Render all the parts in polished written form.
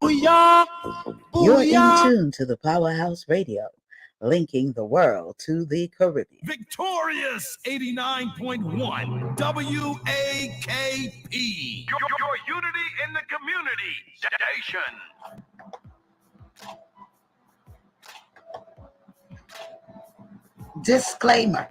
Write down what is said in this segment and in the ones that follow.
You're in tune to the Powerhouse Radio, linking the world to the Caribbean. Victorious 89.1 WAKP. Your unity in the community station. Disclaimer.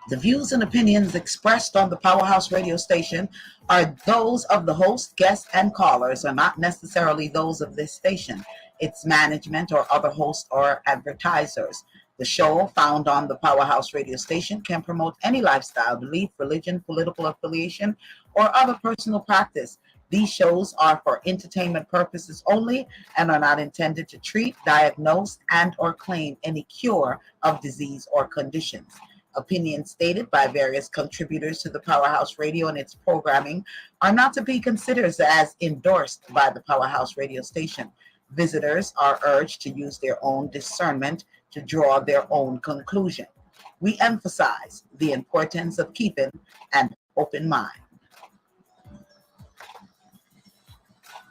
The views and opinions expressed on the Powerhouse Radio station are those of the host, guests, and callers, and not necessarily those of this station, its management, or other hosts or advertisers. The show, found on the Powerhouse Radio station, can promote any lifestyle, belief, religion, political affiliation, or other personal practice. These shows are for entertainment purposes only and are not intended to treat, diagnose, and or claim any cure of disease or conditions. Opinions stated by various contributors to the Powerhouse Radio and its programming are not to be considered as endorsed by the Powerhouse Radio station. Visitors are urged to use their own discernment to draw their own conclusion. We emphasize the importance of keeping an open mind.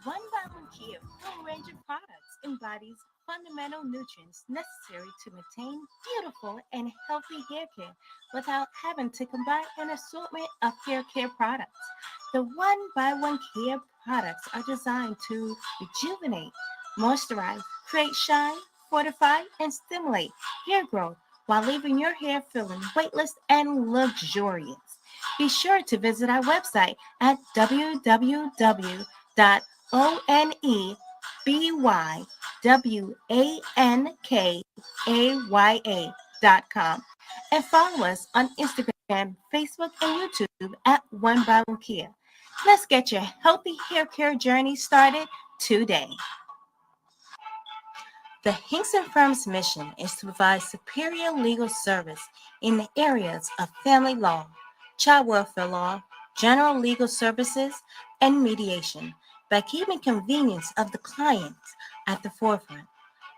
One by One Kia full range of products embodies fundamental nutrients necessary to maintain beautiful and healthy hair care without having to combine an assortment of hair care products. The One by One Kia products are designed to rejuvenate, moisturize, create shine, fortify, and stimulate hair growth while leaving your hair feeling weightless and luxurious. Be sure to visit our website at www.onebywAnkaya.com and follow us on Instagram, Facebook, and YouTube at One by One Kia. Let's get your healthy hair care journey started today. The Hinkson Firm's mission is to provide superior legal service in the areas of family law, child welfare law, general legal services, and mediation by keeping convenience of the clients at the forefront.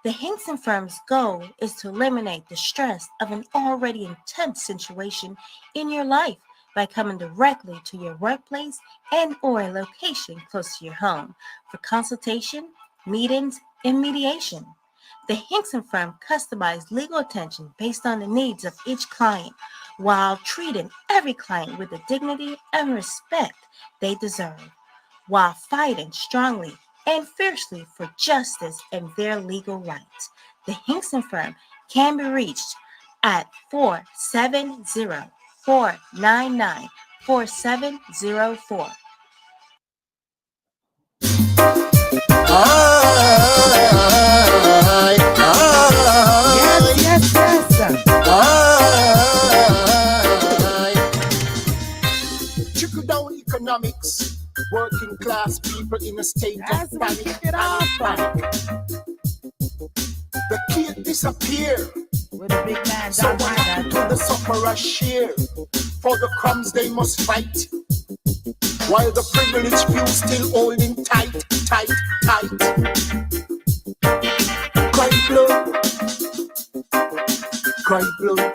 The Hinkson Firm's goal is to eliminate the stress of an already intense situation in your life by coming directly to your workplace and or a location close to your home for consultation, meetings, and mediation. The Hinkson Firm customized legal attention based on the needs of each client while treating every client with the dignity and respect they deserve, while fighting strongly and fiercely for justice and their legal rights. The Hinkson Firm can be reached at 470-499-4704. Trickle down economics, working class people in a state of panic. The kid disappear. With a big man, so what happened to the sufferer share? For the crumbs they must fight, while the privileged few still holding tight, tight, tight. Cry blood, cry blood,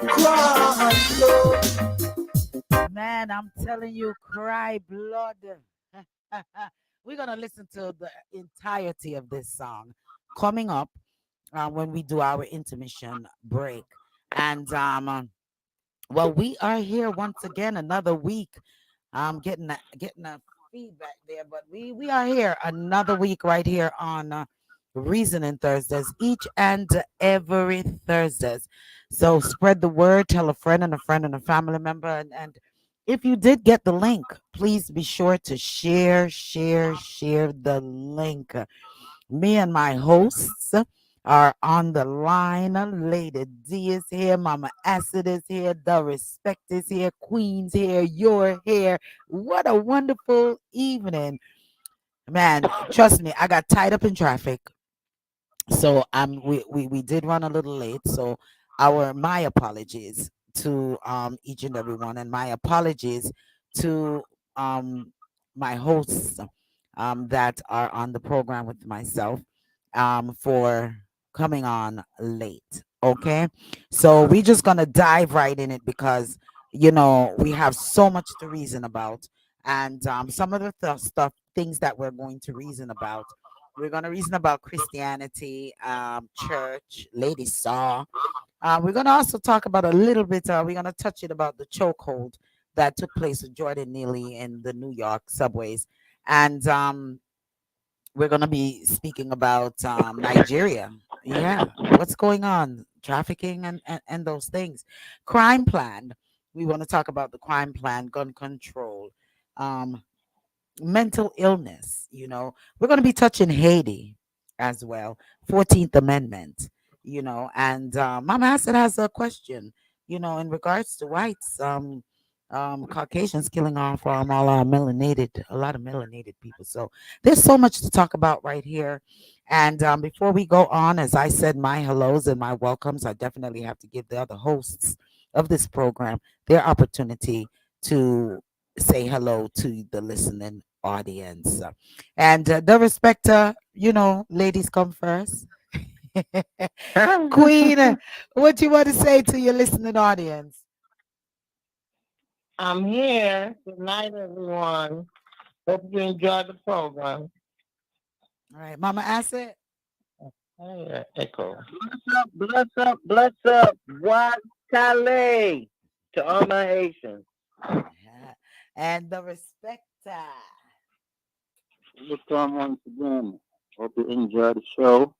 cry blood. Man, I'm telling you, cry blood. We're going to listen to the entirety of this song coming up when we do our intermission break. And, well, we are here once again, another week. I'm getting a feedback there, but we are here another week right here on Reasoning Thursdays, each and every Thursdays. So spread the word, tell a friend and a friend and a family member. And if you did get the link, please be sure to share the link. Me and my hosts are on the line. Lady D is here. Mama Asid is here. The Respect is here. Queen's here. You're here. What a wonderful evening. Man, trust me, I got tied up in traffic. So we did run a little late. So my apologies to each and every one, and my apologies to my hosts that are on the program with myself for coming on late. Okay, so we're just gonna dive right in it because we have so much to reason about, and some of the stuff things that we're going to reason about. We're going to reason about Christianity, church, Lady Saw. We're going to also talk about a little bit, we're going to touch it about the chokehold that took place with Jordan Neely in the New York subways. And we're going to be speaking about Nigeria. Yeah, what's going on? Trafficking and those things. Crime plan. We want to talk about the crime plan, gun control, um, mental illness. We're going to be touching Haiti as well, 14th Amendment, and Mama Acid has a question, in regards to whites, Caucasians killing off all our a lot of melanated people. So there's so much to talk about right here. And before we go on, as I said, my hellos and my welcomes, I definitely have to give the other hosts of this program their opportunity to say hello to the listening audience. And the Respecta, ladies come first. Queen, what you want to say to your listening audience? I'm here. Good night, everyone. Hope you enjoyed the program. All right, Mama Acid. Hey, echo. Bless up, bless up, bless up. What Calais to all my Haitians. Yeah. And the Respecta. Welcome once again. Hope you enjoy the show.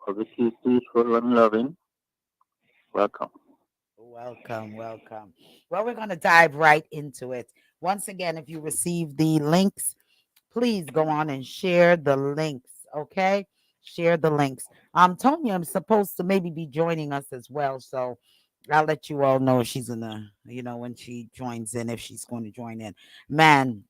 Obviously, peaceful and loving. Welcome. Welcome, welcome. Well, we're going to dive right into it. Once again, if you receive the links, please go on and share the links, okay? Share the links. Tonya, I'm supposed to maybe be joining us as well, so I'll let you all know if she's gonna, when she joins in, if she's going to join in. Man,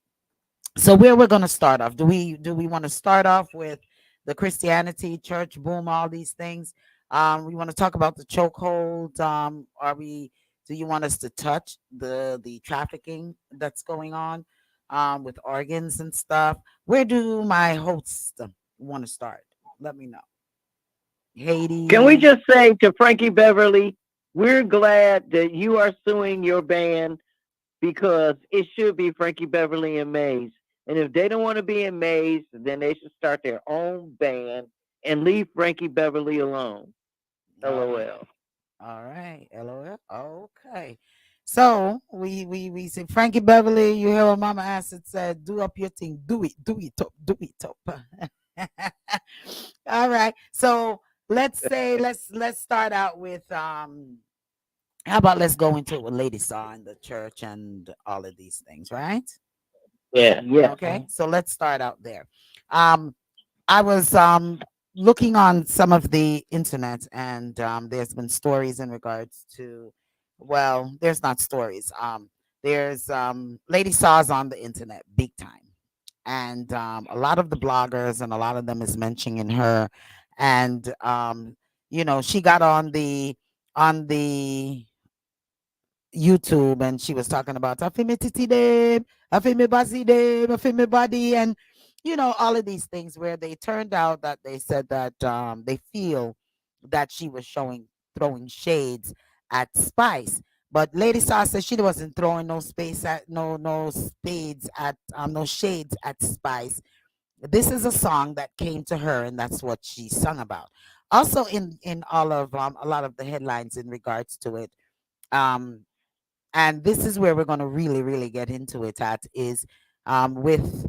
so where we're gonna start off? Do we want to start off with the Christianity, church, boom, all these things? We want to talk about the chokehold. Are we? Do you want us to touch the trafficking that's going on, with organs and stuff? Where do my hosts want to start? Let me know. Can we Haiti. just say to Frankie Beverly, we're glad that you are suing your band because it should be Frankie Beverly and Maze. And if they don't want to be in Maze, then they should start their own band and leave Frankie Beverly alone. All right. LOL. All right. LOL. Okay. So we say Frankie Beverly, you hear what Mama Acid said, do up your thing. Do it up, do it up. All right. So let's say let's start out with how about let's go into what Lady saw in the church and all of these things, right? Yeah, yeah. Okay. So let's start out there. Um I was looking on some of the internet, and there's been stories in regards to, well, there's not stories. There's Lady Saws on the internet big time, and a lot of the bloggers and a lot of them is mentioning her, and she got on the YouTube, and she was talking about I feel me titty dem, I feel me body dem, I feel me body, and all of these things where they turned out that they said that they feel that she was throwing shades at Spice. But Lady Saw said she wasn't throwing no spades at no shades at Spice. This is a song that came to her, and that's what she sung about. Also, in all of a lot of the headlines in regards to it, um and this is where we're going to really really get into it at, is with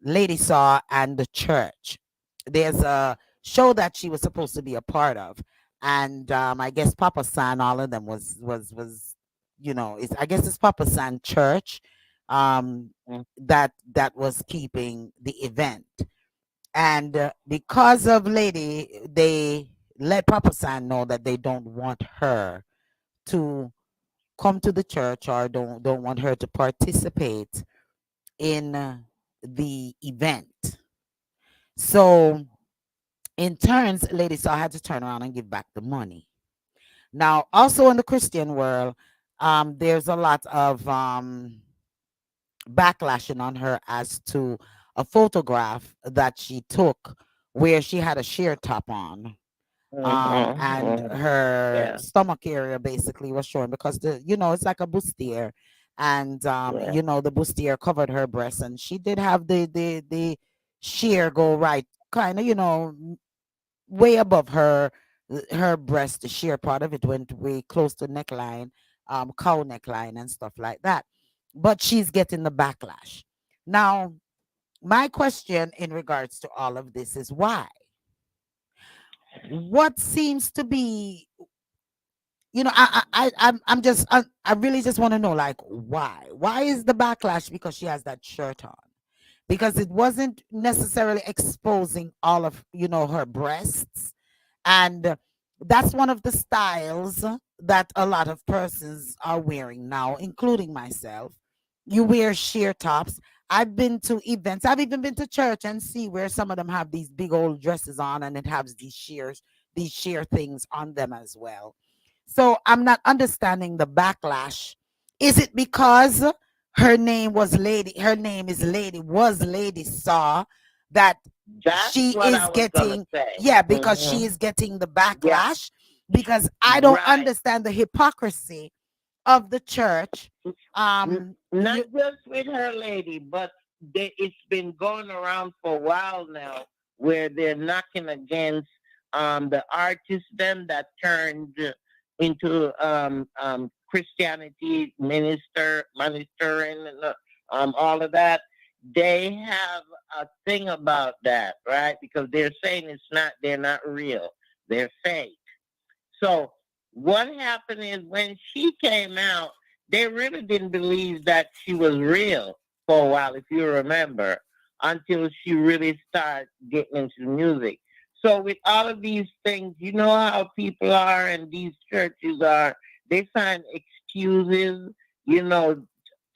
Lady Saw and the church. There's a show that she was supposed to be a part of, and I guess Papa San, all of them was I guess it's Papa San Church, that was keeping the event, and because of Lady, they let Papa San know that they don't want her to come to the church, or don't want her to participate in the event. So in turns, Lady Saw had to turn around and give back the money. Now, also in the Christian world, there's a lot of backlashing on her as to a photograph that she took where she had a sheer top on, and her Yeah. stomach area basically was showing, because it's like a bustier, and Yeah. the bustier covered her breast, and she did have the sheer go right, kind of, way above her breast. The sheer part of it went way close to neckline, cow neckline and stuff like that. But she's getting the backlash. Now, my question in regards to all of this is why? What seems to be, I'm just, I really just want to know, like, why? Why is the backlash? Because she has that shirt on. Because it wasn't necessarily exposing all of, her breasts. And that's one of the styles that a lot of persons are wearing now, including myself. You wear sheer tops. I've been to events. I've even been to church and see where some of them have these big old dresses on, and it has these sheer things on them as well. So I'm not understanding the backlash. Is it because her name is Lady, was Lady Saw, that That's she what I is was gonna getting, say. yeah, because she Hmm. is getting the Yeah. backlash? Because I don't Right. understand the hypocrisy of the church. Not You just with her lady, but it's been going around for a while now, where they're knocking against the artists them that turned into Christianity, ministering, and all of that. They have a thing about that, right? Because they're saying they're not real, they're fake. So what happened is when she came out, they really didn't believe that she was real for a while, if you remember, until she really started getting into music. So with all of these things, you know how people are and these churches are, they find excuses, you know,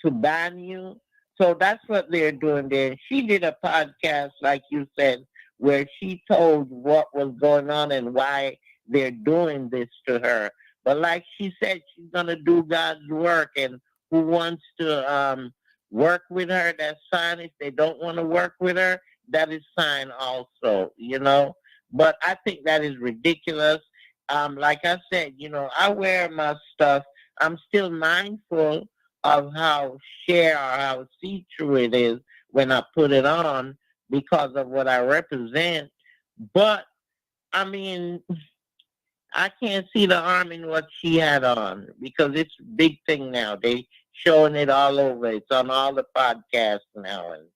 to ban you. So that's what they're doing there. She did a podcast, like you said, where she told what was going on and why they're doing this to her. But like she said, she's gonna do God's work, and who wants to work with her, that's fine. If they don't want to work with her, that is fine also, you know. But I think that is ridiculous. Like I said, you know, I wear my stuff. I'm still mindful of how sheer or how see-through it is when I put it on because of what I represent. But I mean, I can't see the arm in what she had on because it's a big thing now. They showing it all over. It's on all the podcasts now, and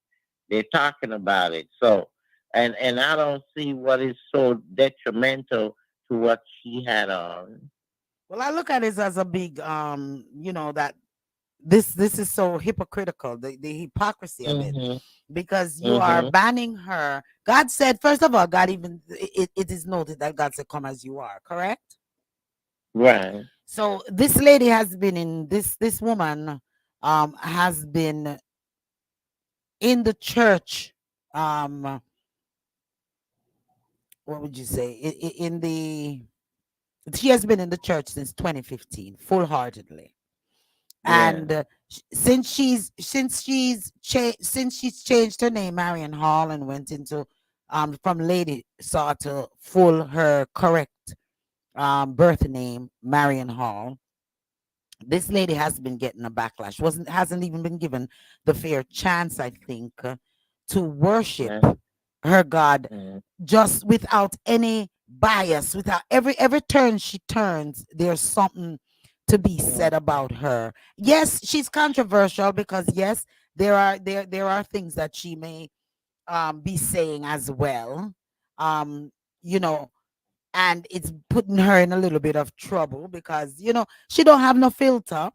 they're talking about it. So, and I don't see what is so detrimental to what she had on. Well, I look at it as a big, that this is so hypocritical, the hypocrisy of it, Mhm. because you are Mhm. banning her. God said, first of all, God, even it is noted that God said, come as you are, correct? Right. So this lady has been in this woman has been in the church, um what would you say, in the she has been in the church since 2015, full-heartedly. Yeah. And since she's changed her name, Marion Hall, and went into from Lady Saw to full her correct birth name, Marion Hall, this lady has been getting a backlash. Hasn't even been given the fair chance, I think, to worship Yeah. her God, Mhm. just without any bias. Without every turn she turns, there's something to be said about her. Yes, she's controversial because yes, there are things that she may be saying as well. Um, you know, and it's putting her in a little bit of trouble because she don't have no filter.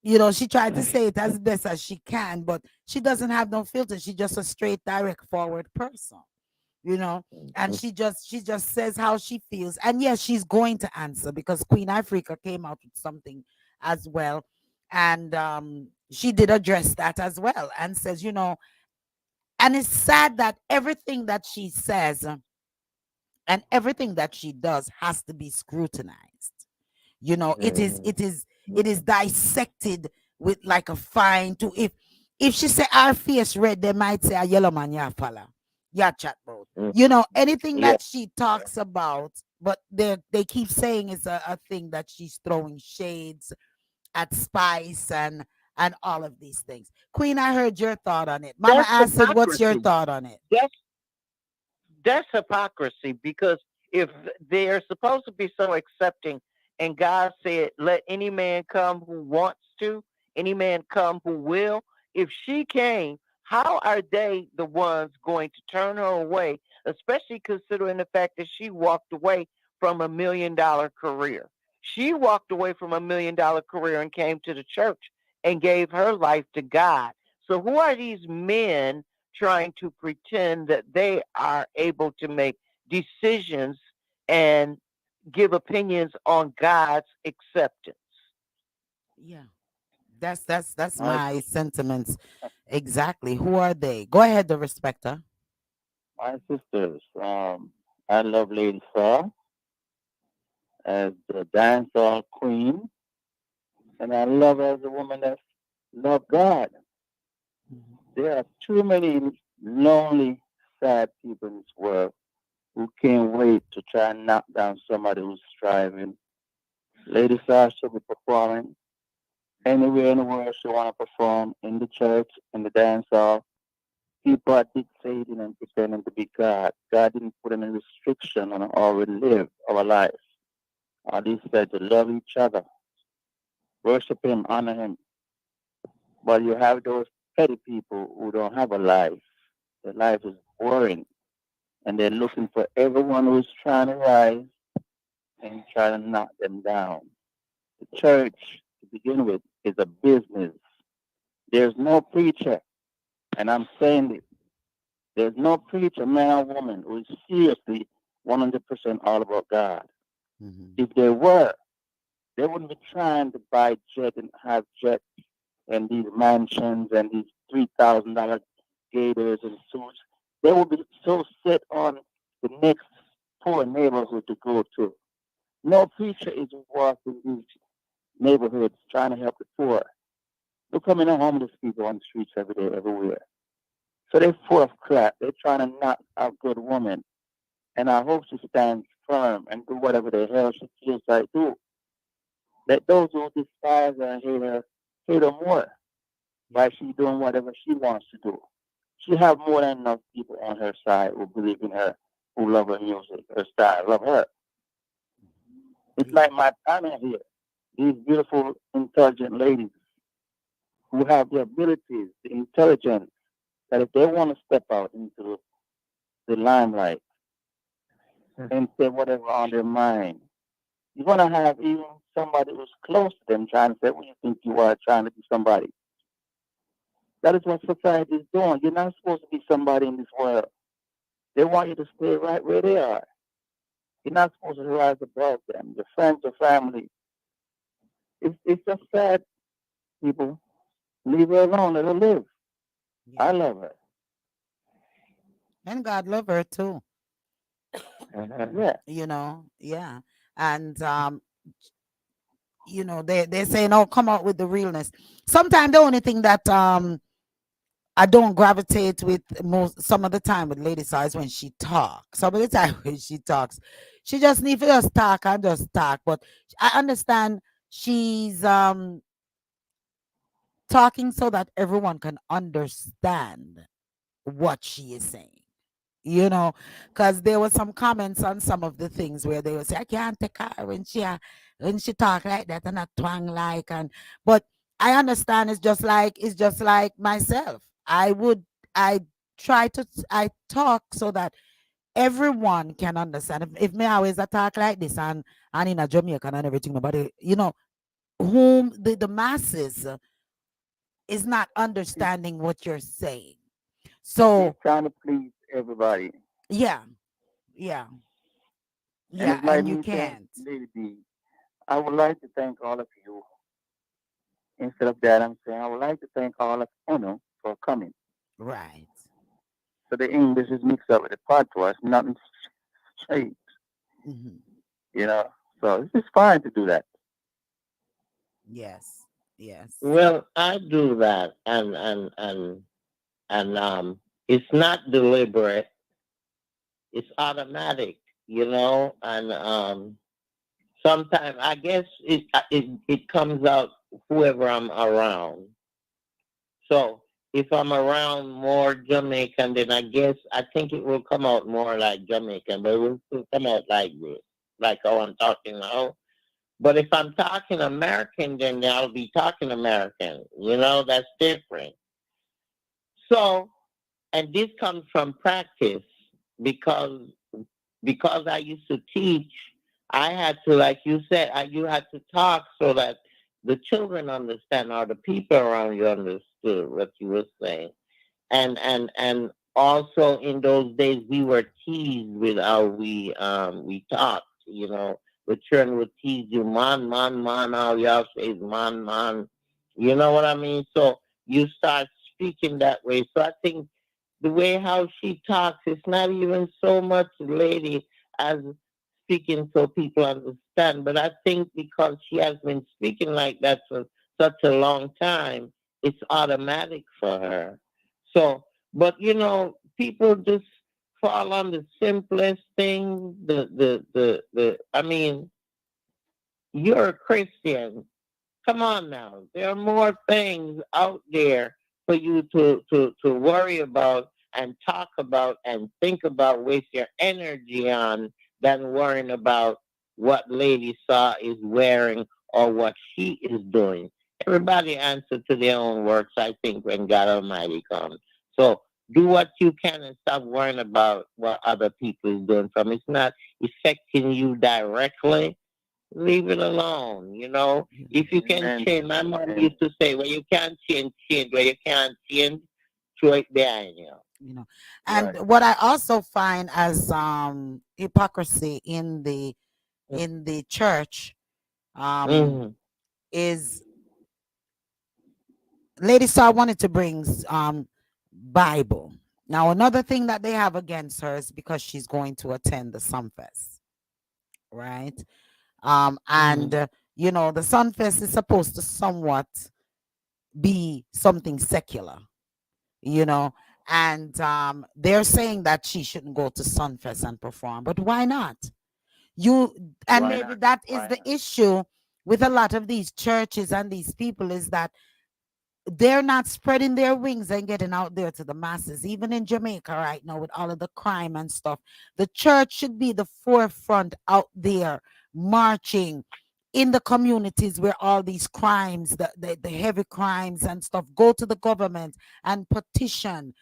She tried to say it as best as she can, but she doesn't have no filter. She's just a straight, direct, forward person. you know and she just says how she feels, and yes, she's going to answer because Queen Africa came out with something as well, and she did address that as well, and says, and it's sad that everything that she says and everything that she does has to be scrutinized. It is Mhm. it is it is dissected with like a fine to if she say our face red, they might say a yellow man, yeah, fella, yeah, chat about. Mhm. Anything Yeah. that she talks about, but they keep saying it's a thing that she's throwing shades at Spice, and all of these things. Queen, I heard your thought on it. Mama That's Acid, what's your hypocrisy. thought on it? That's hypocrisy because if they're supposed to be so accepting, and God said, "Let any man come who wants to, any man come who will." If she came, how are they the ones going to turn her away? Especially considering the fact that she walked away from $1 million career. She walked away from $1 million career and came to the church and gave her life to God. So who are these men trying to pretend that they are able to make decisions and give opinions on God's acceptance? Yeah. That's My my sentiments. Exactly. Who are they? Go ahead, the respecter. My sisters, I love Lady Saw as the dancehall queen, and I love her as a woman that love God. There are too many lonely, sad people in this world who can't wait to try and knock down somebody who's striving. Lady Saw should be performing anywhere in the world she want to perform, in the church, in the dance hall. People are dictating and pretending to be God. God didn't put any restriction on how we live our life. He said to love each other, worship Him, honor Him. But you have those petty people who don't have a life. Their life is boring, and they're looking for everyone who's trying to rise and try to knock them down. The church, to begin with, is a business. There's no preacher, and I'm saying this. There's no preacher, man or woman, who is seriously 100% all about God. Mhm. If there were, they wouldn't be trying to buy jet and have jet and these mansions and these $3,000 gators and suits. They would be so set on the next poor neighborhood to go to. No preacher is walking these neighborhoods trying to help the poor. Look how many homeless people on the streets every day, everywhere. So they're full of crap. They're trying to knock out good women. And I hope she stands firm and do whatever the hell she feels like do. Let those who despise her and hate her more by she doing whatever she wants to do. She have more than enough people on her side who believe in her, who love her music, her style, love her. It's Yeah. like my panel here. These beautiful, intelligent ladies who have the abilities, the intelligence, that if they want to step out into the limelight and say whatever on their mind, you're going to have even somebody who's close to them trying to say, "What do you think you are, trying to be somebody?" That is what society is doing. You're not supposed to be somebody in this world. They want you to stay right where they are. You're not supposed to rise above them. Your friends or family. It's just sad, people. Leave her alone. Let her live. Yeah. I love her. And God love her too. Yeah. Yeah. And they're saying, "Oh, come out with the realness." Sometimes the only thing that I don't gravitate with most some of the time with Lady Saw is when she talks. Some of the time when she talks, she just need to just talk and just talk. But I understand she's talking so that everyone can understand what she is saying. Because there were some comments on some of the things where they would say, "I can't take her when she talk like that and not twang like," but I understand it's just like myself. I I talk so that everyone can understand. If me always talk like this and in a Jamaican and everything, nobody, whom the masses is not She, understanding what you're saying. she's So trying to please everybody. yeah, yeah, And yeah, it's like and you me saying, can't. Lady B, I would like to thank all of you. Instead of that, I'm saying I would like to thank all of you for coming. Right. So the English is mixed up with the patois. Nothing straight, Hmm. you know. So it's just fine to do that. Yes. Yes. Well, I do that, and it's not deliberate. It's automatic, and sometimes I guess it comes out whoever I'm around. So if I'm around more Jamaican, then I think it will come out more like Jamaican, but it will still come out like this, like how I'm talking now. But if I'm talking American, then I'll be talking American. That's different. So, and this comes from practice because I used to teach. I had to, like you said, you had to talk so that the children understand or the people around you understood what you were saying. And also in those days we were teased with how we talked. The children would tease you, man, all y'all say is man. You know what I mean? So you start speaking that way. So I think the way how she talks, it's not even so much lady as speaking so people understand. But I think because she has been speaking like that for such a long time, it's automatic for her. So, but people just fall on the simplest thing. I mean, you're a Christian. Come on now. There are more things out there for you to worry about and talk about and think about, waste your energy on, than worrying about what Lady Saw is wearing or what she is doing. Everybody answer to their own works, I think, when God Almighty comes. So do what you can and stop worrying about what other people is doing from. It's not affecting you directly. Leave it alone. If you can Amen. change, my mom Amen. used to say, "Well, you can't change, where you can't change, throw it behind you." And Right. what I also find as hypocrisy in the church Mm-hmm. is, Lady Star wanted to bring Bible. Now another thing that they have against her is because she's going to attend the Sunfest, right? And Mm-hmm. the Sunfest is supposed to somewhat be something secular, you know, and they're saying that she shouldn't go to Sunfest and perform, but why not? You and Why maybe not? that is Why the not? issue with a lot of these churches and these people, is that they're not spreading their wings and getting out there to the masses. Even in Jamaica right now, with all of the crime and stuff, the church should be the forefront out there, marching in the communities where all these crimes, the heavy crimes and stuff, go to the government and petition,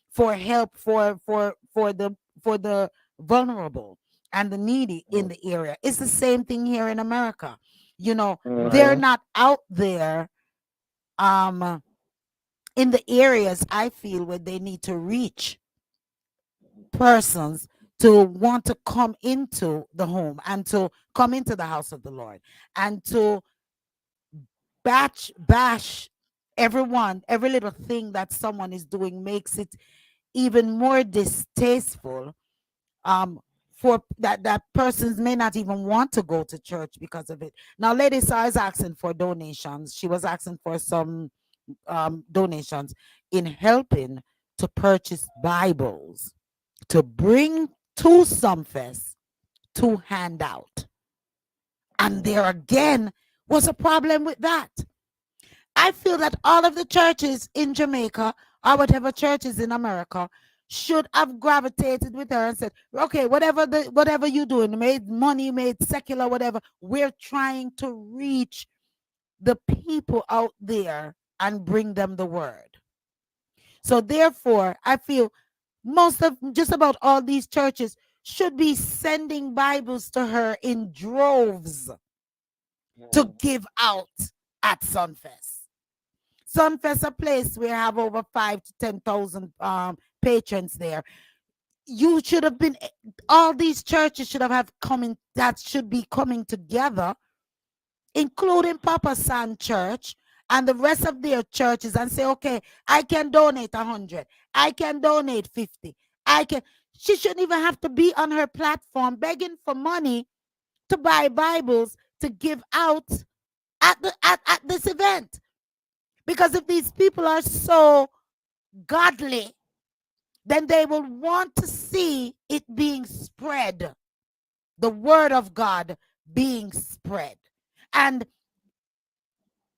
for help for the vulnerable and the needy in the area. It's the same thing here in America. They're Mm-hmm. not out there um in the areas, I feel, where they need to reach persons to want to come into the home and to come into the house of the Lord, and to bash everyone. Every little thing that someone is doing makes it even more distasteful, um for that persons may not even want to go to church because of it. Now Lady Sa is asking for donations. She was asking for some donations in helping to purchase Bibles to bring to Sumfest to hand out. And there again was a problem with that. I feel that all of the churches in Jamaica, or whatever churches in America, should have gravitated with her and said, okay, whatever you doing, made money, made secular, whatever, we're trying to reach the people out there and bring them the word. So therefore, I feel most of just about all these churches should be sending Bibles to her in droves to give out at Sunfest. Sunfest, a place where I have over 5 to 10,000 patrons there. You should have been, all these churches should have coming, that should be coming together, including Papa San Church and the rest of their churches, and say, okay, I can donate 100. I can donate 50. I can. She shouldn't even have to be on her platform begging for money to buy Bibles to give out at this event. Because if these people are so godly, then they will want to see it being spread, the word of God being spread. And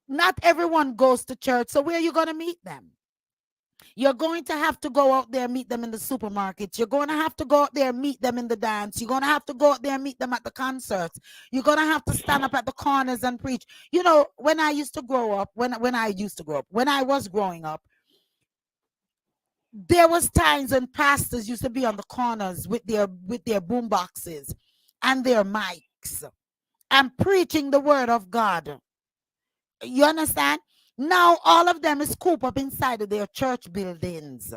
not everyone goes to church. So where are you going to meet them? You're going to have to go out there and meet them in the supermarkets. You're going to have to go out there and meet them in the dance. You're going to have to go out there and meet them at the concerts. You're going to have to stand up at the corners and preach. You know, when I used to grow up, when I was growing up, there was times when pastors used to be on the corners with their boom boxes and their mics and preaching the word of God. You understand? Now all of them is cooped up inside of their church buildings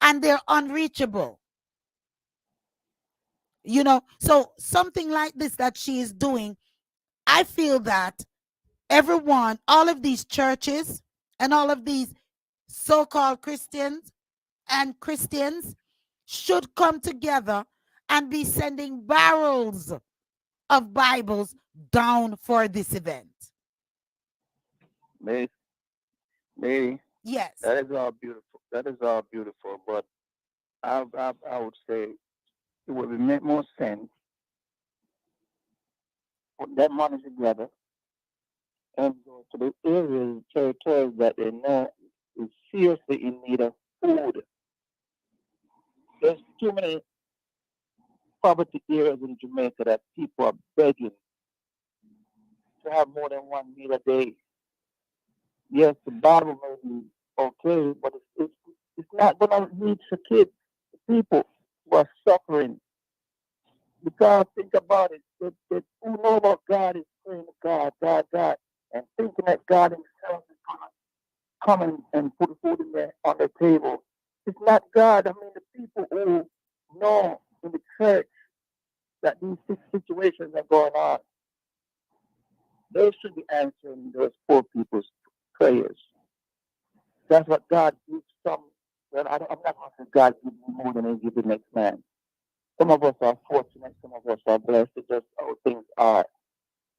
and they're unreachable. You know, so something like this that she is doing, I feel that everyone, all of these churches and all of these so-called Christians and Christians should come together and be sending barrels of Bibles down for this event. Maybe Yes. that is all beautiful. That is all beautiful. But I would say it would make more sense put that money together and go to the areas, territories that they know is seriously in need of food. There's too many poverty areas in Jamaica that people are begging to have more than one meal a day. Yes, the Bible may be okay, but it's not going to reach the kids, the people who are suffering. Because think about it, the who know about God is praying to God, God, God, and thinking that God Himself is going to come and put food in there on the table. It's not God. I mean, the people who know in the church that these situations are going on, they should be answering those poor people's prayers. That's what God gives some. Well, I'm not going to say God gives you more than He gives the next man. Some of us are fortunate, some of us are blessed. It's just how things are.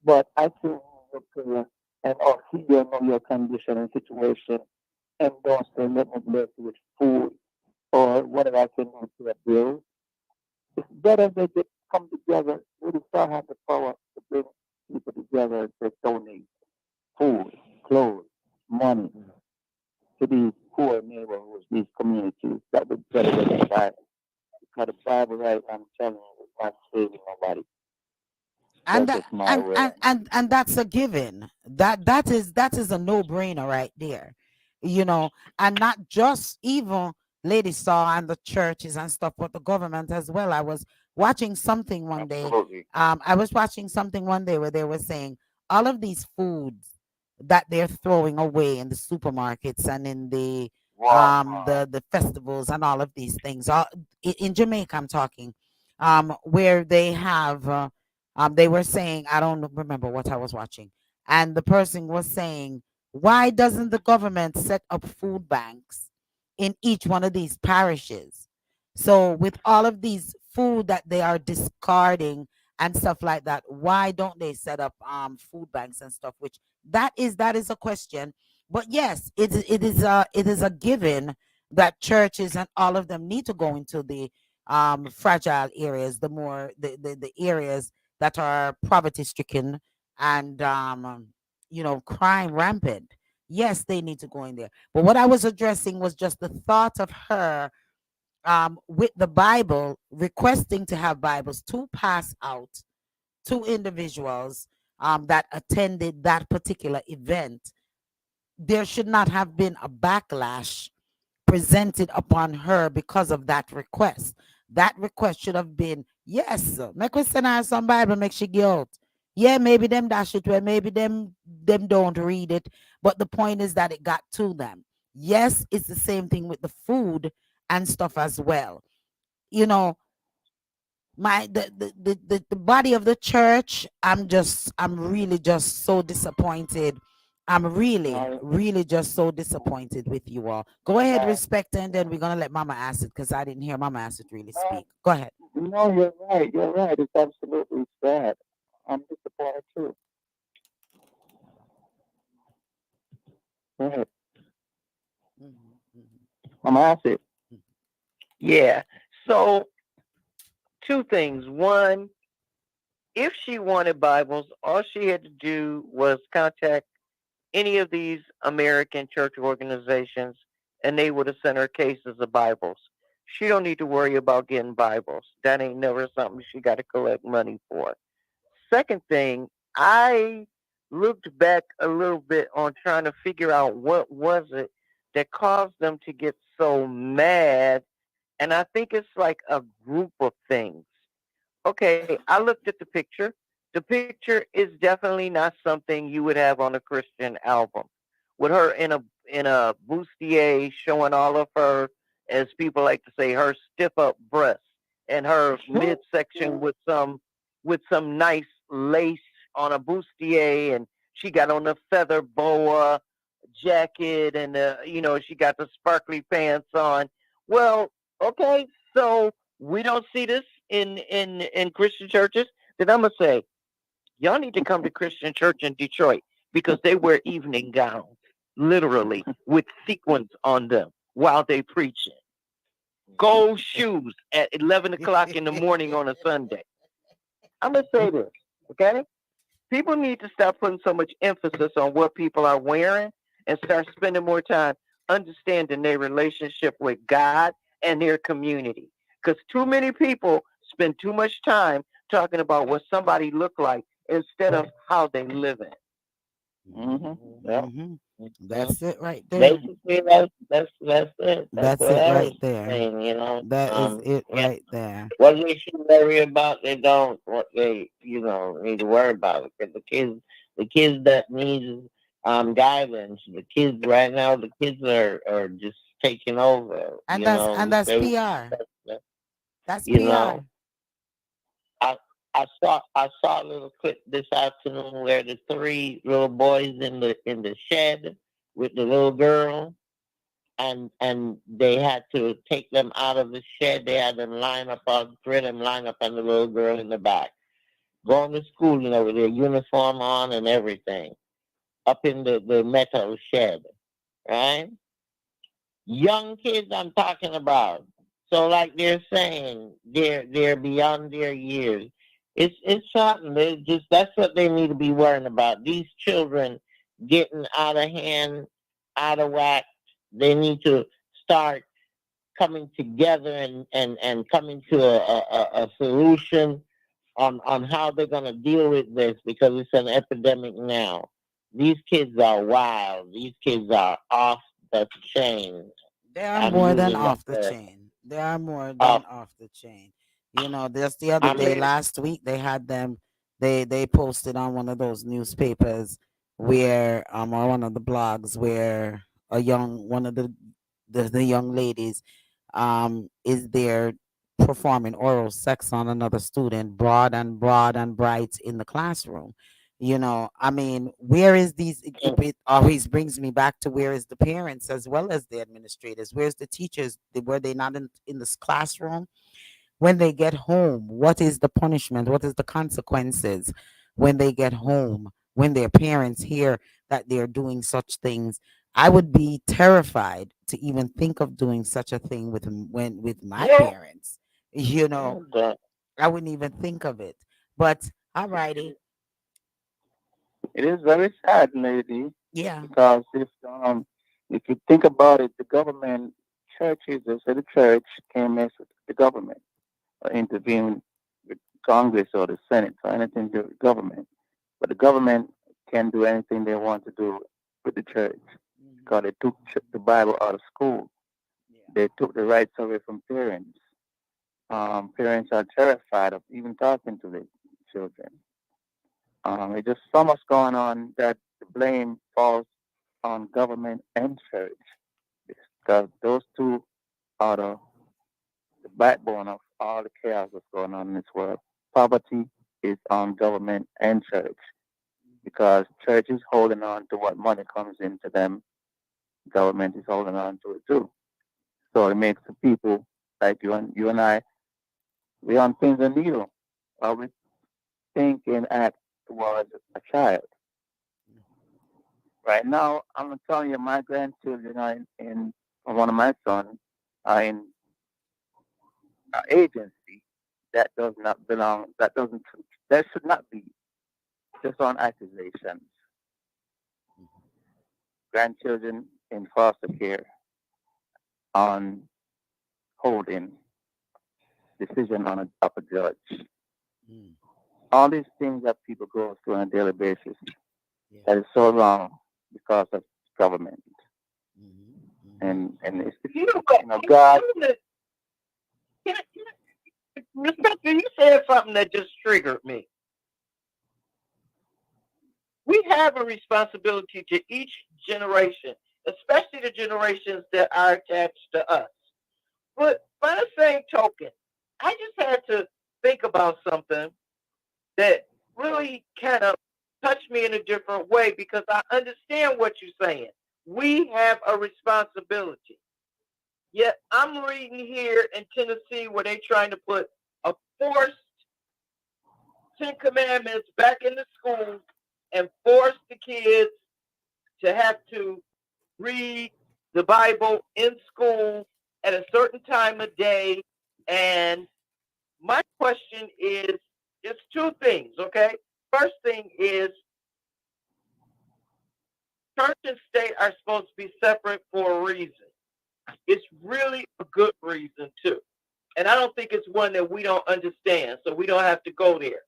But I think your prayer and or see you know your condition and situation and don't say, let me bless you with food or whatever I can do to a bill. It's better that they come together. We start have the power to bring people together and say, donate food, clothes, money to these poor neighborhoods, these communities that would better than the Bible. Because the Bible, right, I'm telling you, is not saving nobody. And That's that, just my way. and that's a given. That is a no-brainer right there. You know, and not just even Lady Saw and the churches and stuff, but the government as well. I was watching something one day. Absolutely. I was watching something one day where they were saying all of these foods that they're throwing away in the supermarkets and in Walmart. the festivals and all of these things. All in Jamaica, I'm talking, where they have. They were saying, I don't remember what I was watching, and the person was saying, why doesn't the government set up food banks in each one of these parishes? So with all of these food that they are discarding and stuff like that, why don't they set up food banks and stuff? Which that is a question. But yes, it is a given that churches and all of them need to go into the fragile areas, the areas that are poverty stricken and crime rampant. Yes, they need to go in there. But what I was addressing was just the thought of her with the Bible, requesting to have Bibles to pass out to individuals that attended that particular event. There should not have been a backlash presented upon her because of that request. That request should have been, yes, make we send her some Bible, make she guilt. Yeah, maybe them dash it where maybe them don't read it. But the point is that it got to them. Yes, it's the same thing with the food and stuff as well. You know, the body of the church, I'm really just so disappointed. I'm really just so disappointed with you all. Go ahead, Respect, and then we're gonna let Mama Acid, because I didn't hear Mama Acid really speak. Go ahead. No, you're right. You're right. It's absolutely sad. I'm disappointed too. Go ahead. I'm asking. Yeah. So, two things. One, if she wanted Bibles, all she had to do was contact any of these American church organizations, and they would have sent her cases of Bibles. She don't need to worry about getting Bibles. That ain't never something she got to collect money for. Second thing, I looked back a little bit on trying to figure out what was it that caused them to get so mad, and I think it's like a group of things. Okay, I looked at the picture. The picture is definitely not something you would have on a Christian album. With her in a bustier showing all of her, as people like to say, her stiff up breasts and her midsection with some nice lace on a bustier, and she got on the feather boa jacket, and she got the sparkly pants on. Well, okay, so we don't see this in Christian churches. Then I'm gonna say, y'all need to come to Christian church in Detroit because they wear evening gowns, literally with sequins on them while they preaching. Gold shoes at 11 o'clock in the morning on a Sunday. I'm gonna say this, okay? People need to stop putting so much emphasis on what people are wearing and start spending more time understanding their relationship with God and their community. Because too many people spend too much time talking about what somebody look like instead of how they live it. Yeah. That's it right there. Basically, that's it. That's That's what it I right was there. saying. That is it Yeah. right there. What they should worry about, they don't. What they, need to worry about, because the kids that need guidance, the kids right now, the kids are just taking over. And that's They, PR. That's you know, PR. I I saw a little clip this afternoon where the three little boys in the shed with the little girl, and they had to take them out of the shed. They had them line up on three of them line up on the little girl in the back, going to school, with their uniform on and everything, up in the metal shed, right? Young kids I'm talking about. So like they're saying, they're beyond their years. It's something. They just that's what they need to be worrying about. These children getting out of hand, out of whack. They need to start coming together and coming to a solution on how they're going to deal with this, because it's an epidemic now. These kids are wild. These kids are off the chain. They are I'm more than using that off the word. chain. They are more Off. than off the chain. Just the other I day, mean, last week, they had them. They posted on one of those newspapers where or one of the blogs where a young one of the young ladies is there performing oral sex on another student, broad and bright in the classroom. I mean, where is it always brings me back to where is the parents as well as the administrators? Where's the teachers? Were they not in this classroom? When they get home, what is the punishment? What is the consequences when they get home? When their parents hear that they're doing such things, I would be terrified to even think of doing such a thing with my yeah, parents. You know, but I wouldn't even think of it. But alrighty, it is very sad, lady, yeah. because if you think about it, the government, churches, they say the church can't mess with the government or intervene with Congress or the Senate or anything to do with government. But the government can do anything they want to do with the church, because they took the Bible out of school. They took the rights away from parents. Parents are terrified of even talking to their children. It's just so much going on that the blame falls on government and church, because those two are the backbone of all the chaos that's going on in this world. Poverty is on government and church, because church is holding on to what money comes into them. Government is holding on to it too. So it makes the people like you and I, we on pins and needles. We think and act towards a child. Right now, I'm telling you, my grandchildren are in one of my sons are in an agency that does not belong, that should not be, just on accusations. grandchildren in foster care on holding decision of a judge. All these things that people go through on a daily basis, that is so wrong because of government. And it's God. Respecta, you said something that just triggered me. We have a responsibility to each generation, especially the generations that are attached to us. But by the same token, I just had to think about something that really kind of touched me in a different way, because I understand what you're saying. We have a responsibility. Yet I'm reading here in Tennessee where they're trying to put a forced 10 Commandments back in the schools and force the kids to have to read the Bible in school at a certain time of day. And my question is, it's two things, okay? First thing is, church and state are supposed to be separate for a reason. It's really a good reason, too. And I don't think it's one that we don't understand, so we don't have to go there.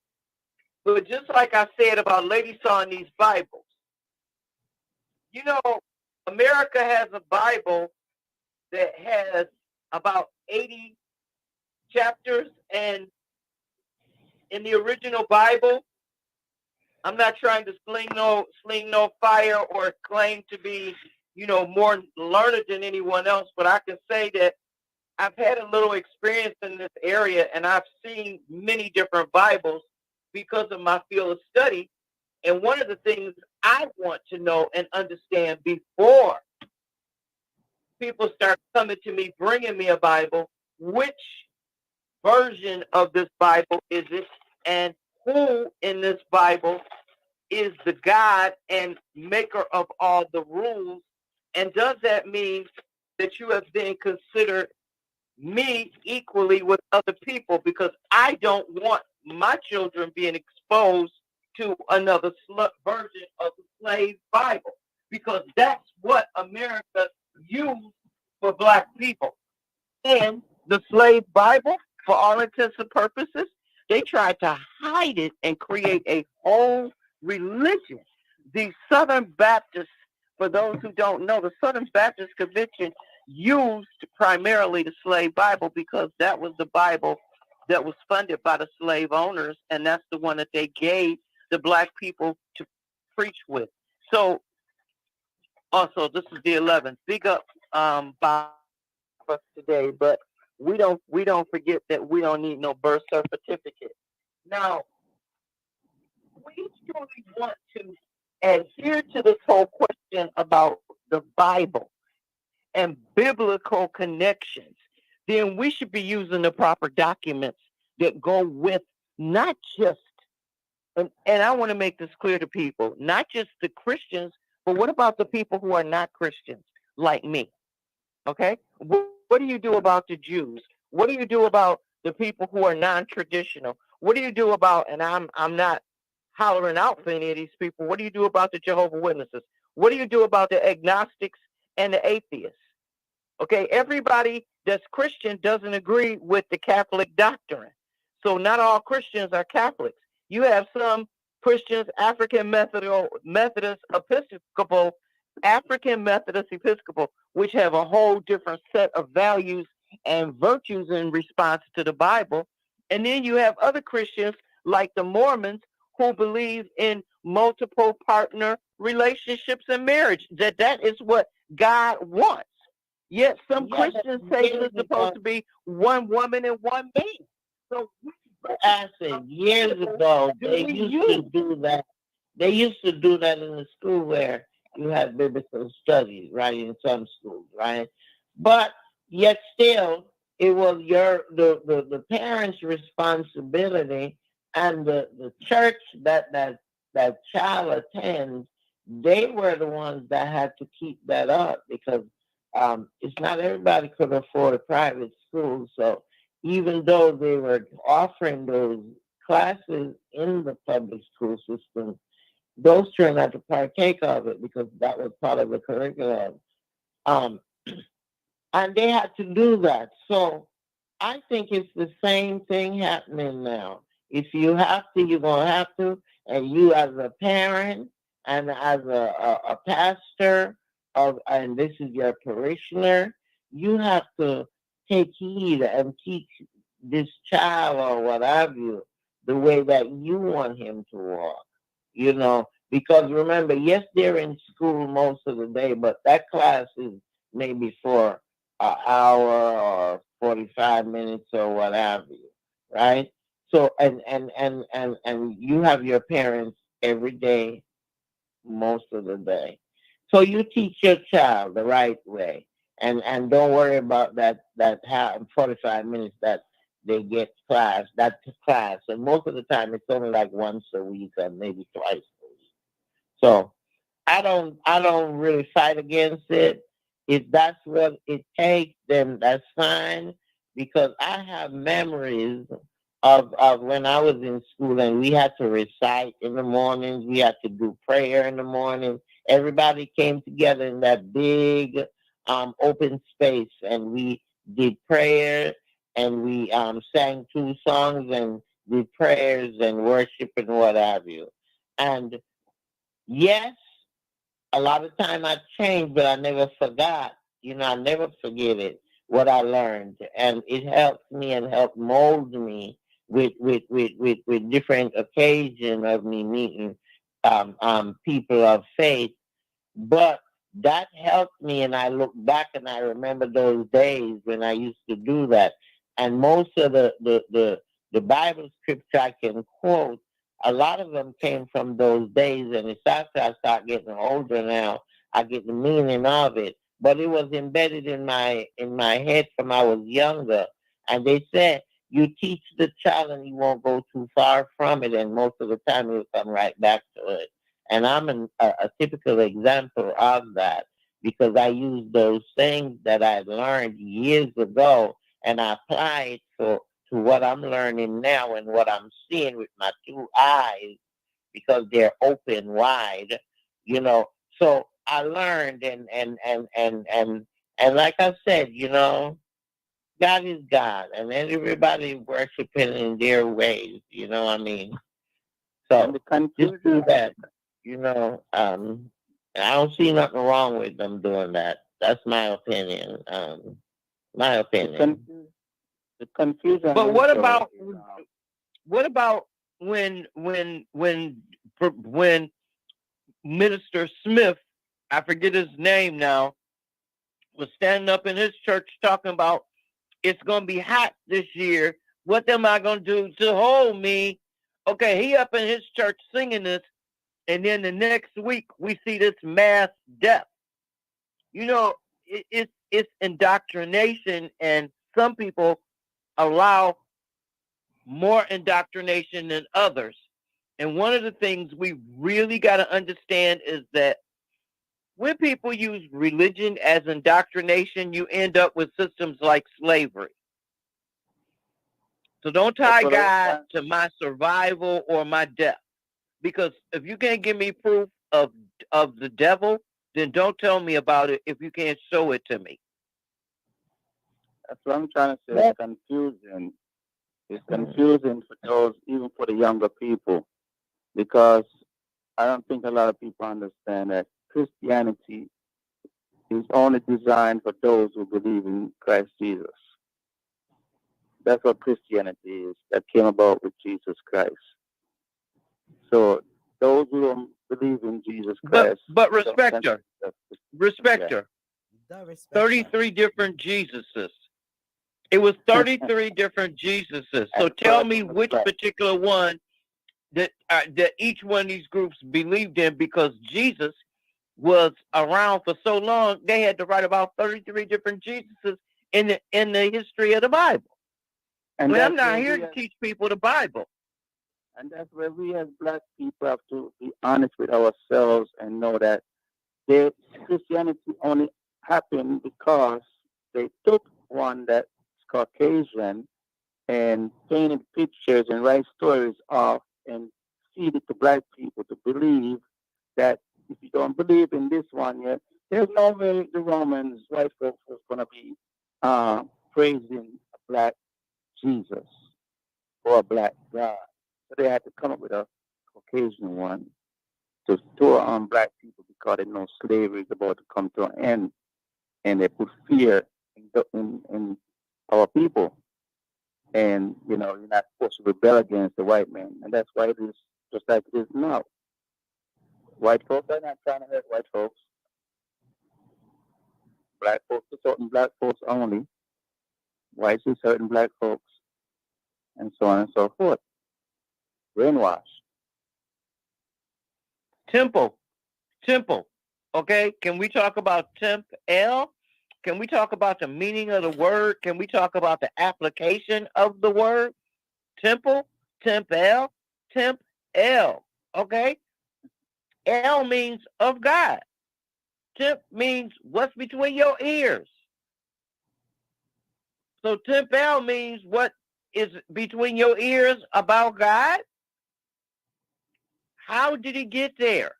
But just like I said about Lady Saw in these Bibles, you know, America has a Bible that has about 80 chapters, and in the original Bible, I'm not trying to sling no fire or claim to be, more learned than anyone else, but I can say that I've had a little experience in this area, and I've seen many different Bibles because of my field of study. And one of the things I want to know and understand before people start coming to me, bringing me a Bible, which version of this Bible is it, and who in this Bible is the God and maker of all the rules? And does that mean that you have then considered me equally with other people? Because I don't want my children being exposed to another version of the slave Bible, because that's what America used for black people. And the slave Bible, for all intents and purposes, they tried to hide it and create a whole religion. The Southern Baptists, for those who don't know, the Southern Baptist Convention used primarily the slave Bible because that was the Bible that was funded by the slave owners, and that's the one that they gave the black people to preach with. So, also, this is the 11th. Big up Bob today, but we don't forget that we don't need no birth certificate. Now, we truly want to adhere to this whole question about the Bible and biblical connections, then we should be using the proper documents that go with not just, and I want to make this clear to people, not just the Christians, but what about the people who are not Christians, like me? Okay? What do you do about the Jews? What do you do about the people who are non-traditional? What do you do about, and I'm not hollering out for any of these people, what do you do about the Jehovah's Witnesses? What do you do about the agnostics and the atheists? Okay, everybody that's Christian doesn't agree with the Catholic doctrine. So not all Christians are Catholics. You have some Christians, African Methodist Episcopal, which have a whole different set of values and virtues in response to the Bible. And then you have other Christians like the Mormons who believe in multiple partner relationships and marriage, that is what God wants. Yet some Christians say it's supposed to be one woman and one man. So Acid, years ago, they used to do that. They used to do that in the school where you had biblical studies, right, in some schools, right? But yet still, it was the parents' responsibility, and the church that child attends, they were the ones that had to keep that up, because it's not everybody could afford a private school. So even though they were offering those classes in the public school system, those children had to partake of it because that was part of the curriculum. Um, and they had to do that. So I think it's the same thing happening now. If you have to, you're going to have to. And you as a parent and as a pastor, and this is your parishioner, you have to take heed and teach this child or what have you the way that you want him to walk. You know, because remember, yes, they're in school most of the day, but that class is maybe for an hour or 45 minutes or what have you, right? So and you have your parents every day, most of the day. So you teach your child the right way, and don't worry about that 45 minutes that they get class. That's class, and most of the time it's only like once a week or maybe twice a week. So I don't really fight against it. If that's what it takes, then that's fine. Because I have memories of when I was in school and we had to recite in the mornings, we had to do prayer in the morning. Everybody came together in that big open space and we did prayer and we sang two songs and did prayers and worship and what have you. And yes, a lot of time I changed, but I never forgot. You know, I never forget it, what I learned. And it helped me and helped mold me with different occasion of me meeting people of faith. But that helped me, and I look back and I remember those days when I used to do that. And most of the Bible scripture I can quote, a lot of them came from those days, and it's after I start getting older now, I get the meaning of it. But it was embedded in my head from I was younger. And they said, you teach the child and you won't go too far from it, and most of the time you'll come right back to it. And I'm a typical example of that because I use those things that I learned years ago and I apply it to what I'm learning now and what I'm seeing with my two eyes because they're open wide, you know. So I learned and like I said, you know, God is God and everybody worshiping in their ways, you know what I mean? And So the just do confusion, that. You know, I don't see nothing wrong with them doing that. That's my opinion. My the, opinion. the confusion But what also about is, when when Minister Smith, I forget his name now, was standing up in his church talking about it's gonna be hot this year. What am I gonna do to hold me? Okay, he up in his church singing this, and then the next week we see this mass death. You know, it's indoctrination, and some people allow more indoctrination than others. And one of the things we really got to understand is that when people use religion as indoctrination, you end up with systems like slavery. So don't that's tie what I was God trying. to my survival or my death. Because if you can't give me proof of the devil, then don't tell me about it if you can't show it to me. That's what I'm trying to say. It's That, confusing. It's confusing for those, even for the younger people, because I don't think a lot of people understand that Christianity is only designed for those who believe in Christ Jesus. That's what Christianity is. That came about with Jesus Christ. So those who don't believe in Jesus Christ but don't consider yeah. respecter, The respecter. 33 different Jesuses. It was 33 different Jesuses. So And tell first me of the which Christ. particular one that each one of these groups believed in, because Jesus was around for so long, they had to write about 33 different Jesuses in the history of the Bible. And And I'm that's not where here we to as teach people the Bible. and that's where we as black people have to be honest with ourselves and know that the Christianity only happened because they took one that's Caucasian and painted pictures and write stories of and feed it to black people to believe that if you don't believe in this one yet, there's no way the Romans, white folks, was going to be praising a black Jesus or a black God. So they had to come up with a Caucasian one to throw on black people because they know slavery is about to come to an end, and they put fear in our people. And you're not supposed to rebel against the white man, and that's why it is just like it is now. White folks are not trying to hurt white folks. Black folks are certain black folks only. Whites are certain black folks, and so on and so forth. Brainwash. Temple. Okay, can we talk about temp L? Can we talk about the meaning of the word? Can we talk about the application of the word? Temple, temp L, temp L. Okay, L means of God. Temp means what's between your ears. So temp L means what is between your ears about God. How did he get there?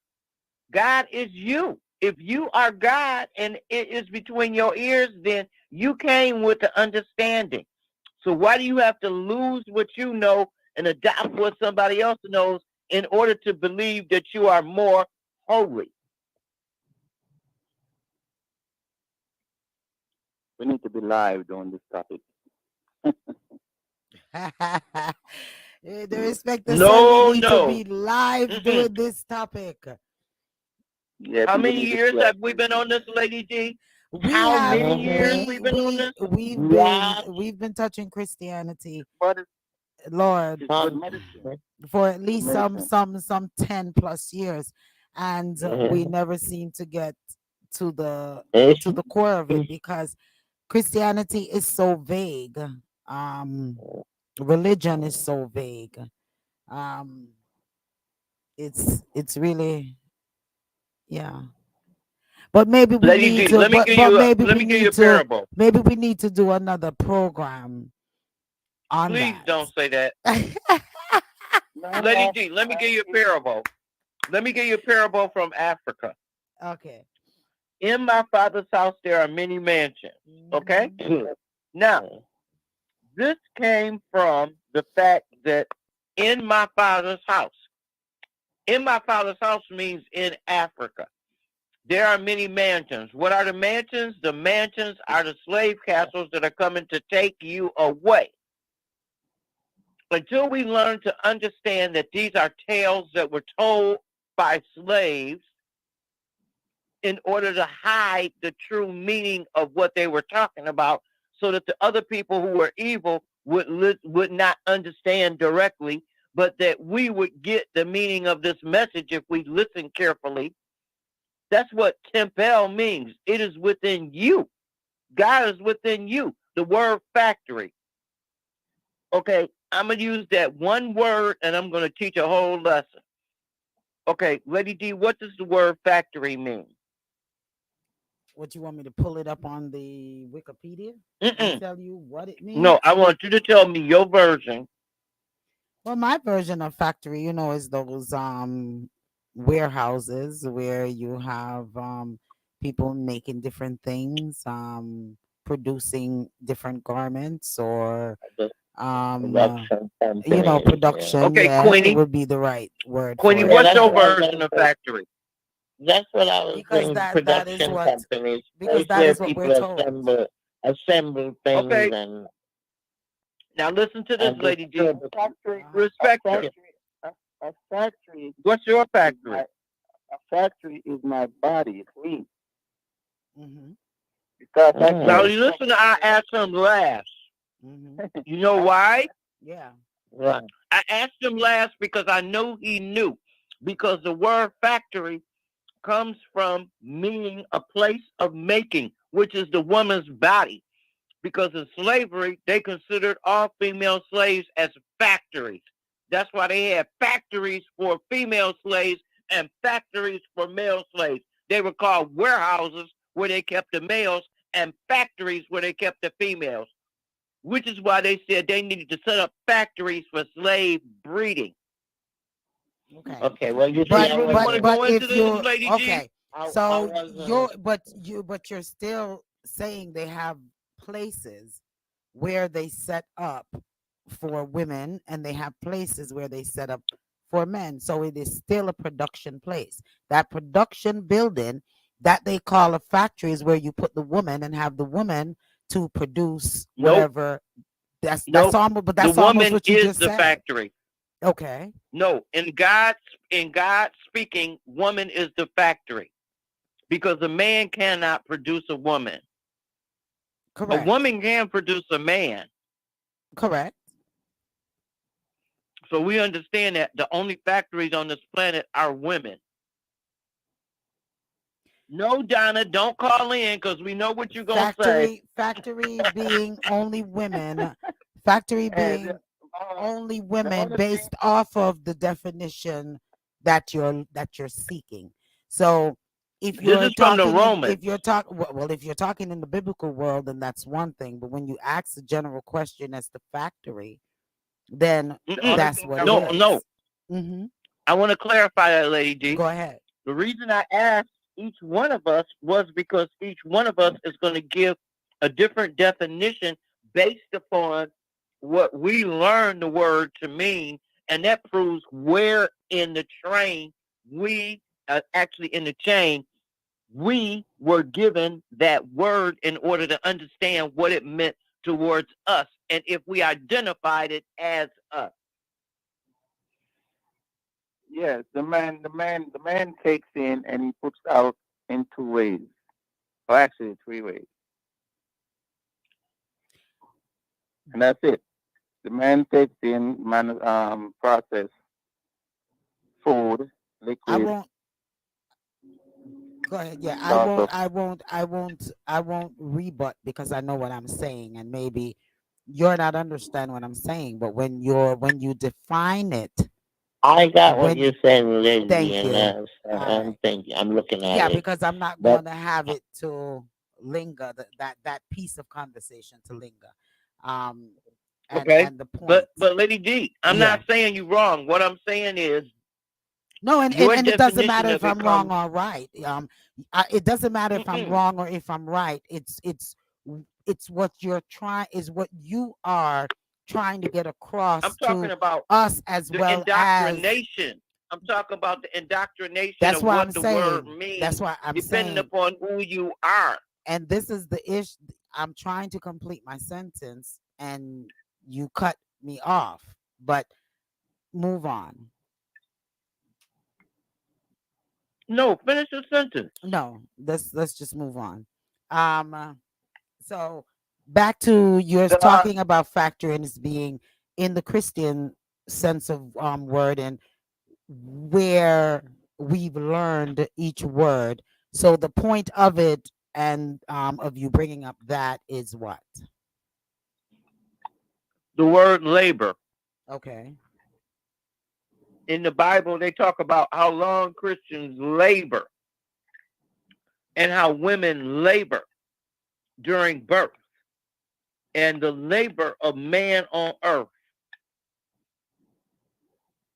God is you. If you are God and it is between your ears, then you came with the understanding. So why do you have to lose what you know and adopt what somebody else knows in order to believe that you are more holy? We need to be live on this topic. The Respecta said No, we need no. to be live doing this topic. Yeah, How people many need to years play. have we been on this, Lady D? We How have many years we we been on this? we've been touching Christianity, But it's Lord, good medicine. for at least Good medicine. some 10 plus years, and we never seem to get to the core of it, because Christianity is so vague. Religion is so vague. It's really, yeah. But maybe we Lady need D, to. let me But give but you a maybe let we me give you need a to. parable. Maybe we need to do another program on Please don't say that. No, Lady no. D, let me give you a parable. Let me give you a parable from Africa. Okay. In my father's house, there are many mansions. Okay? Now, this came from the fact that in my father's house means in Africa, there are many mansions. What are the mansions? The mansions are the slave castles that are coming to take you away. Until we learn to understand that these are tales that were told by slaves in order to hide the true meaning of what they were talking about, so that the other people who were evil would not understand directly, but that we would get the meaning of this message if we listen carefully. That's what Tempel means. It is within you. God is within you. The word factory. Okay, I'm going to use that one word and I'm going to teach a whole lesson. Okay, Lady D, what does the word factory mean? What, you want me to pull it up on the Wikipedia and tell you what it means? No, I want you to tell me your version. Well, my version of factory, is those warehouses where you have people making different things, producing different garments, or Production production. Okay, Yeah, Queenie. it would be the right word. Queenie, for what's it. your version of factory? That's what I was Because saying. that is Production what companies. because that where is what we're people told. assemble things Okay. and Now listen to this, and Lady D. A factory. Respecta. A factory. What's your factory? A factory is my body. It's me. Mm-hmm. Because Now you listen to I asked him last. Mm-hmm. You know why? Yeah. right. I asked him last because I knew he knew. Because the word factory comes from meaning a place of making, which is the woman's body. Because in slavery, they considered all female slaves as factories. That's why they had factories for female slaves and factories for male slaves. They were called warehouses where they kept the males and factories where they kept the females, which is why they said they needed to set up factories for slave breeding. Okay. Okay, well, you see, But I really but wanna wasn't. but go into if this, you're Lady G? okay, I so wasn't. you're still saying they have places where they set up for women and they have places where they set up for men. So it is still a production place. That production building that they call a factory is where you put the woman and have the woman to produce Nope. whatever. That's Nope. almost, but The that's almost woman what you is just the said. factory. Okay. No, in God speaking, woman is the factory. Because a man cannot produce a woman. A Correct. woman can produce a man. Correct. So we understand that the only factories on this planet are women. No, Donna, don't call in because we know what you're going to say. Factory being only women. Factory being only women based off of the definition that you're seeking. So if This you're is from the talking Romans. if you're talking in the biblical world, then that's one thing. But when you ask a general question as to factory, then that's what it is. No. Mm-hmm. I want to clarify that, Lady D. Go ahead. The reason I asked each one of us was because each one of us is going to give a different definition based upon what we learned the word to mean, and that proves where in the train we actually in the chain we were given that word in order to understand what it meant towards us, and if we identified it as us. Yes, the man takes in and he puts out in two ways, or actually three ways, and that's it. The man takes in process food, I liquid, won't go ahead. Yeah, sort of. I won't rebut because I know what I'm saying, and maybe you're not understand what I'm saying. But when you define it, I got what when you're saying, Lady, thank and you. All right. I'm looking at Yeah, it. because I'm not But going to have it to linger, that piece of conversation to linger. Um, Okay, and the point. but Lady D, I'm Yeah. not saying you wrong. What I'm saying is No, your and it doesn't definition matter if of it I'm wrong comes. or right. It doesn't matter if I'm wrong or if I'm right. It's what you're trying is what you are trying to get I'm across talking to about us as the well as. indoctrination. I'm talking about the indoctrination That's of why what I'm the word saying. means, That's why I'm depending saying. upon who you are. And this is the ish. I'm trying to complete my sentence, and you cut me off. But move on. No, finish the sentence. No, let's just move on. So back to yours talking about factoring as being in the Christian sense of word and where we've learned each word. So the point of it and of you bringing up that is what? The word labor. Okay. In the Bible, they talk about how long Christians labor and how women labor during birth and the labor of man on earth.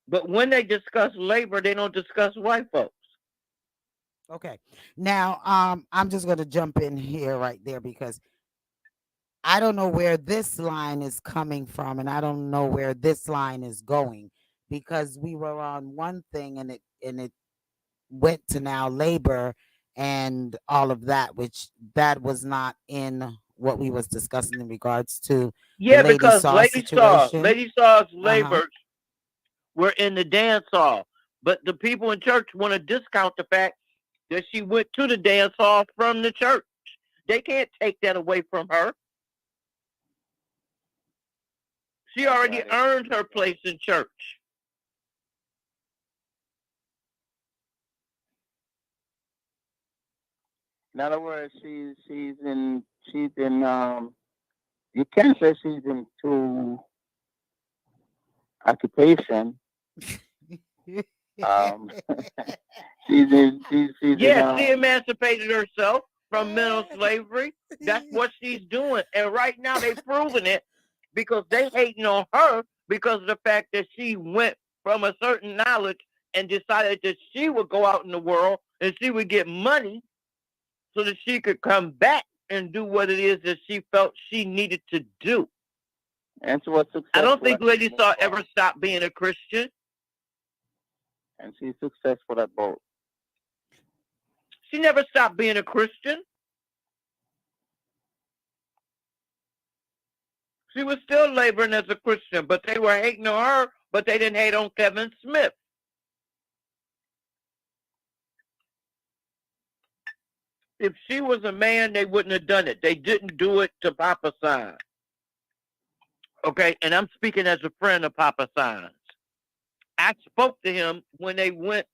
But when they discuss labor, they don't discuss white folks. Okay. Now, I'm just going to jump in here right there because I don't know where this line is coming from and I don't know where this line is going because we were on one thing and it went to now labor and all of that, which that was not in what we was discussing in regards to the Yeah, Lady because Saw situation. Lady Saw's labors were in the dance hall. But the people in church want to discount the fact that she went to the dance hall from the church. They can't take that away from her. She already earned her place in church. In other words, she's in you can't say she's in two occupation. She's Yes, she emancipated herself from mental slavery. That's what she's doing. And right now they've proven it because they hating on her because of the fact that she went from a certain knowledge and decided that she would go out in the world and she would get money so that she could come back and do what it is that she felt she needed to do. And she was I don't successful think at Lady both. Saw ever stopped being a Christian. And she's successful at both. She never stopped being a Christian. She was still laboring as a Christian, but they were hating on her, but they didn't hate on Kevin Smith. If she was a man, they wouldn't have done it. They didn't do it to Papa Sign. Okay, and I'm speaking as a friend of Papa Sign's. I spoke to him when they went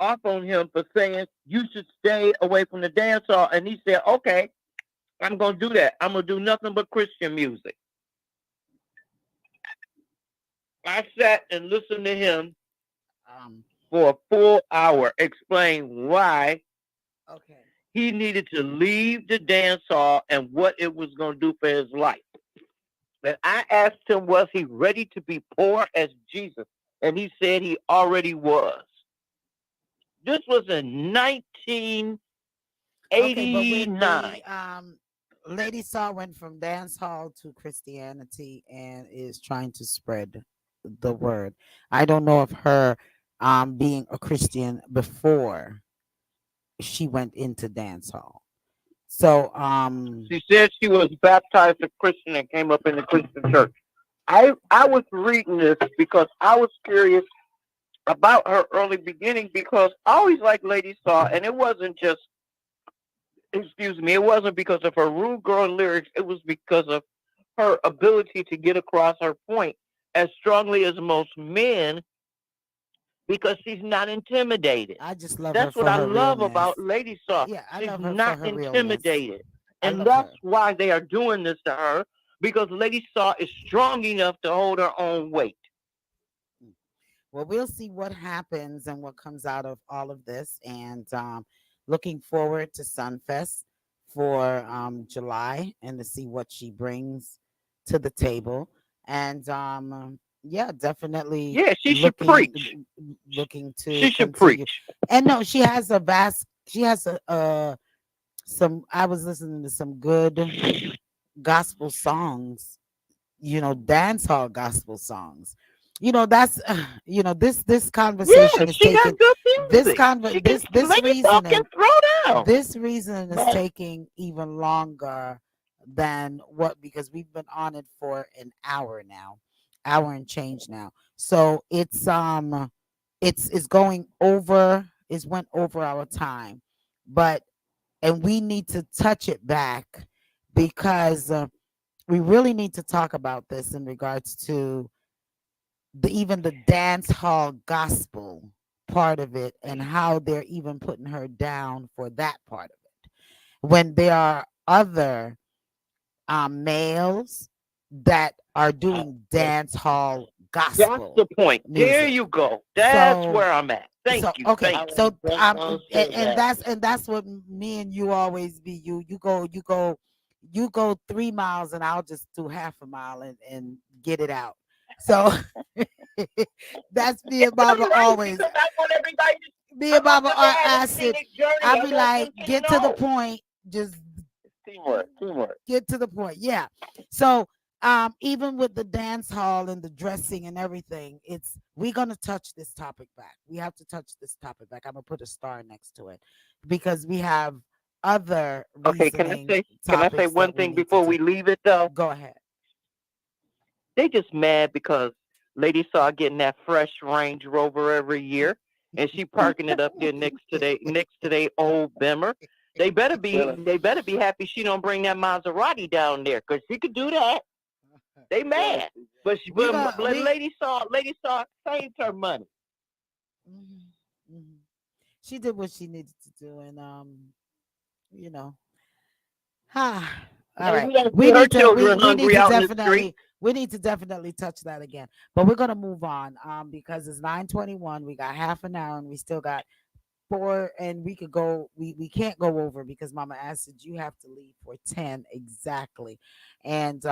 off on him for saying you should stay away from the dance hall, and he said, "Okay, I'm gonna do that. I'm gonna do nothing but Christian music." I sat and listened to him for a full hour, explain why Okay. he needed to leave the dance hall and what it was going to do for his life. And I asked him, was he ready to be poor as Jesus? And he said he already was. This was in 1989. Lady Saw went from dance hall to Christianity and is trying to spread the word. I don't know if her being a Christian before she went into dance hall. So She said she was baptized a Christian and came up in the Christian church. I was reading this because I was curious about her early beginning because I always liked Lady Saw, and it wasn't just, excuse me, it wasn't because of her rude girl lyrics. It was because of her ability to get across her point as strongly as most men because she's not intimidated. I just love That's her what for I her love realness. about Lady Saw. Yeah, I She's love her not for her realness. intimidated. I And love that's her. why they are doing this to her because Lady Saw is strong enough to hold her own weight. Well, we'll see what happens and what comes out of all of this. And looking forward to Sunfest for July and to see what she brings to the table. And yeah, definitely Yeah, she should preach. looking to She should continue. preach. And no, she has a some I was listening to some good gospel songs, dance hall gospel songs. That's this Yeah, conversation is she got taking good this music. She can, this Lady Saw can reasoning throw down. this reasoning is But taking even longer than what, because we've been on it for an hour now, hour and change now. So it's going over, it's went over our time, but and we need to touch it back because we really need to talk about this in regards to even the dance hall gospel part of it and how they're even putting her down for that part of it when there are other males that are doing dance hall that's gospel the point. There music. you go. That's So where I'm at. Thank you. okay, Thank you. so Don't say and that. that's what me and you always be. You go 3 miles and I'll just do half a mile and get it out. So that's me and I'm Mama right always. because I want everybody to, Me I and want Mama them to are have a acid. scenic journey. I I be want like, them to get to the know. point. Just Teamwork. Teamwork. get to the point. Yeah. So even with the dance hall and the dressing and everything, we're gonna touch this topic back. We have to touch this topic back. I'm gonna put a star next to it because we have other Okay, reasoning can I say topics one that we thing need to before we touch. leave it though? Go ahead. They just mad because Lady Saw getting that fresh Range Rover every year and she parking it up there next to they old Bimmer. They better be happy she don't bring that Maserati down there because she could do that. They mad. But Lady Saw saved her money. Mhm, mhm. She did what she needed to do, and you know, all And right. we don't see We her need to children hungry out in the street. we need to definitely touch that again. But we're gonna move on because it's 9:21. We got half an hour and we still got four, and we could go we can't go over because Mama Acid, you have to leave for 10 exactly. And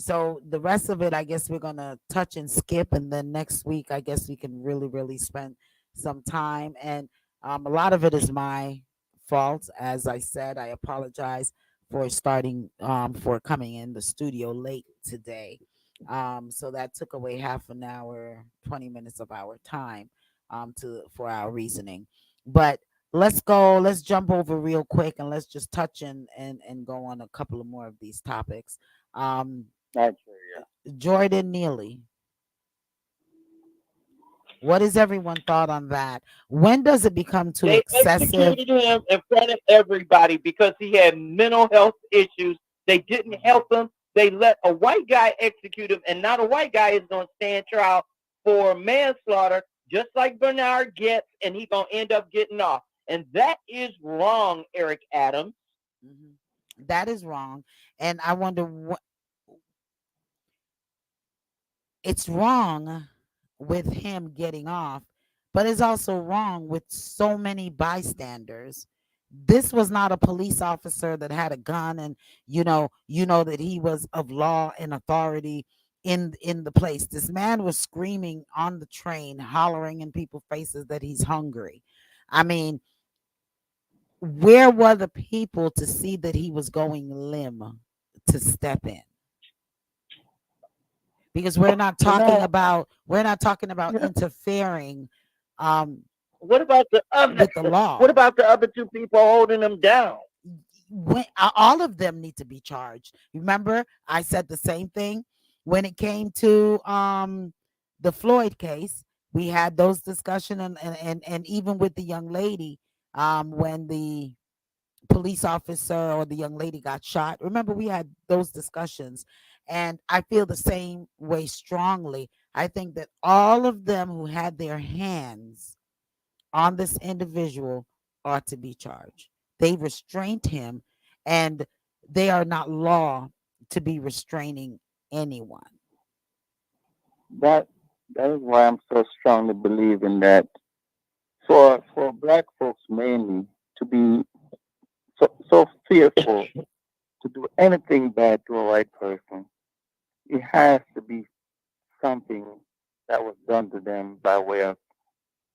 So the rest of it, I guess we're gonna touch and skip, and then next week, I guess we can really, really spend some time. And a lot of it is my fault. As I said, I apologize for for coming in the studio late today. So that took away half an hour, 20 minutes of our time, for our reasoning. But let's go. Let's jump over real quick, and let's just touch and go on a couple of more of these topics. Um, That's true, yeah. Jordan Neely. What is everyone thought on that? When does it become too They excessive? executed him in front of everybody because he had mental health issues. They didn't help him. They let a white guy execute him, and not a white guy is going to stand trial for manslaughter, just like Bernard gets, and he's going to end up getting off. And that is wrong, Eric Adams. That is wrong. And I wonder what it's wrong with him getting off, but it's also wrong with so many bystanders. This was not a police officer that had a gun, and you know that he was of law and authority in the place. This man was screaming on the train, hollering in people's faces that he's hungry. I mean, where were the people to see that he was going limb to step in? Because we're not talking about interfering What about the other? with the law. What about the other two people holding him down? All of them need to be charged. Remember, I said the same thing when it came to the Floyd case. We had those discussions, and even with the young lady, when the police officer or the young lady got shot. Remember, we had those discussions, and I feel the same way strongly. I think that all of them who had their hands on this individual ought to be charged. They restrained him, and they are not law to be restraining anyone. That is why I'm so strongly believing that for black folks mainly to be so fearful to do anything bad to a white person, it has to be something that was done to them by way of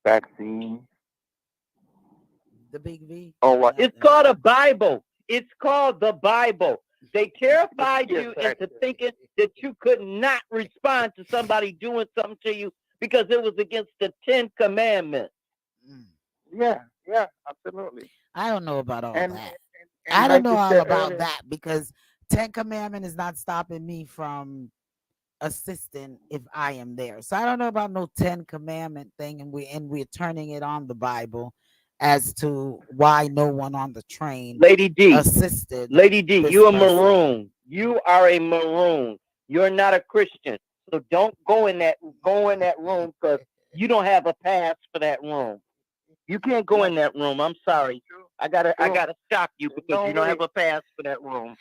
vaccine The big V. or what. It's called a Bible. It's called the Bible. They terrified you into thinking that you could not respond to somebody doing something to you because it was against the 10 Commandments. Yeah, absolutely. I don't know about all that. And I don't like know you all said about earlier, that, because 10 Commandment is not stopping me from assisting if I am there. So I don't know about no 10 Commandment thing, and we're turning it on the Bible as to why no one on the train Lady D, assisted. Lady D, this you a person. maroon. You are a maroon. You're not a Christian. So don't go in that room because you don't have a pass for that room. You can't go in that room. I'm sorry. I gotta shock you because you don't have a pass for that room.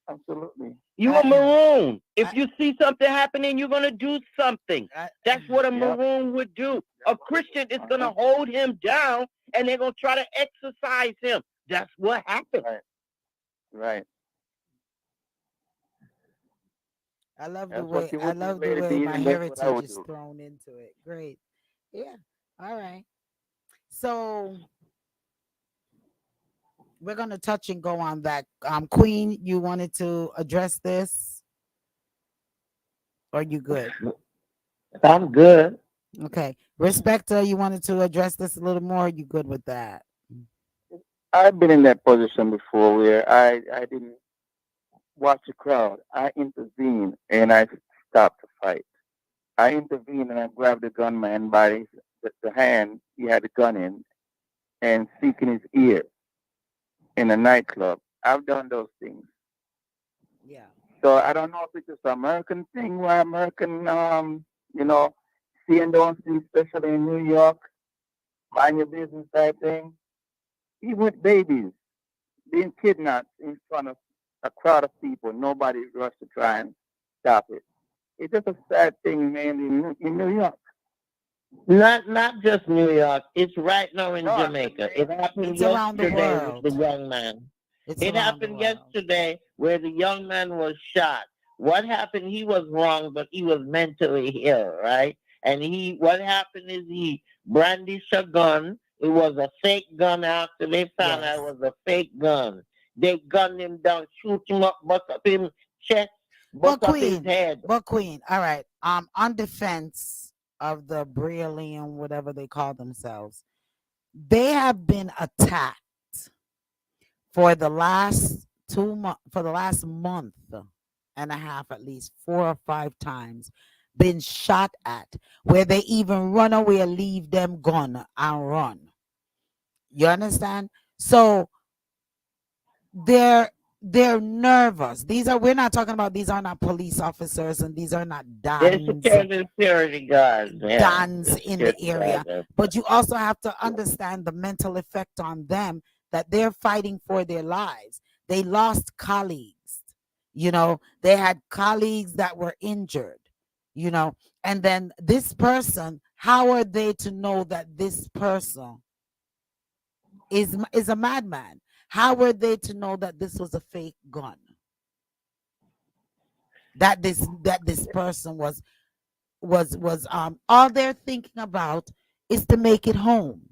absolutely. You a maroon. If you see something happening, you're gonna do something. That's what a maroon would do. A Christian is gonna hold him down, and they're gonna try to exercise him. That's what happened. Right. I love That's the what way you I would do, love the Lady way D, my and that's what I heritage would is do. thrown into it. Great. Yeah. All right. So we're gonna touch and go on that. Queen, you wanted to address this? Or you good? I'm good. Okay. Respecta, you wanted to address this a little more? You good with that? I've been in that position before where I didn't watch the crowd. I intervened and I stopped the fight. I intervened and I grabbed the gunman by the hand he had the gun in and seeking his ear in a nightclub. I've done those things. Yeah. So I don't know if it's just an American thing where American, see and don't see, especially in New York, mind your business type thing. Even with babies being kidnapped in front of a crowd of people, nobody rushed to try and stop it. It's just a sad thing, man, in New York. Not just New York. It's right now in No, Jamaica. It happened It's around the yesterday world. with the young man. It's It around the happened world. yesterday where the young man was shot. What happened? He was wrong, but he was mentally ill, right? And what happened is he brandished a gun. It was a fake gun after they found out Yes. it was a fake gun. They gunned him down, shoot him up, bust up his chest, But bust up his Queen, head. all right. On defense of the Brilliant, whatever they call themselves, they have been attacked for the last for the last month and a half, at least 4 or 5 times, been shot at, where they even run away and leave them gun and run. You understand? So they're they're nervous. We're not talking about, these are not police officers, and these are not They're dons security guards. Yeah, dons the in the security area. guards. But you also have to understand the mental effect on them, that they're fighting for their lives. They lost colleagues, they had colleagues that were injured, you know, and then this person, how are they to know that this person is a madman? How were they to know that this was a fake gun? That this person was all they're thinking about is to make it home,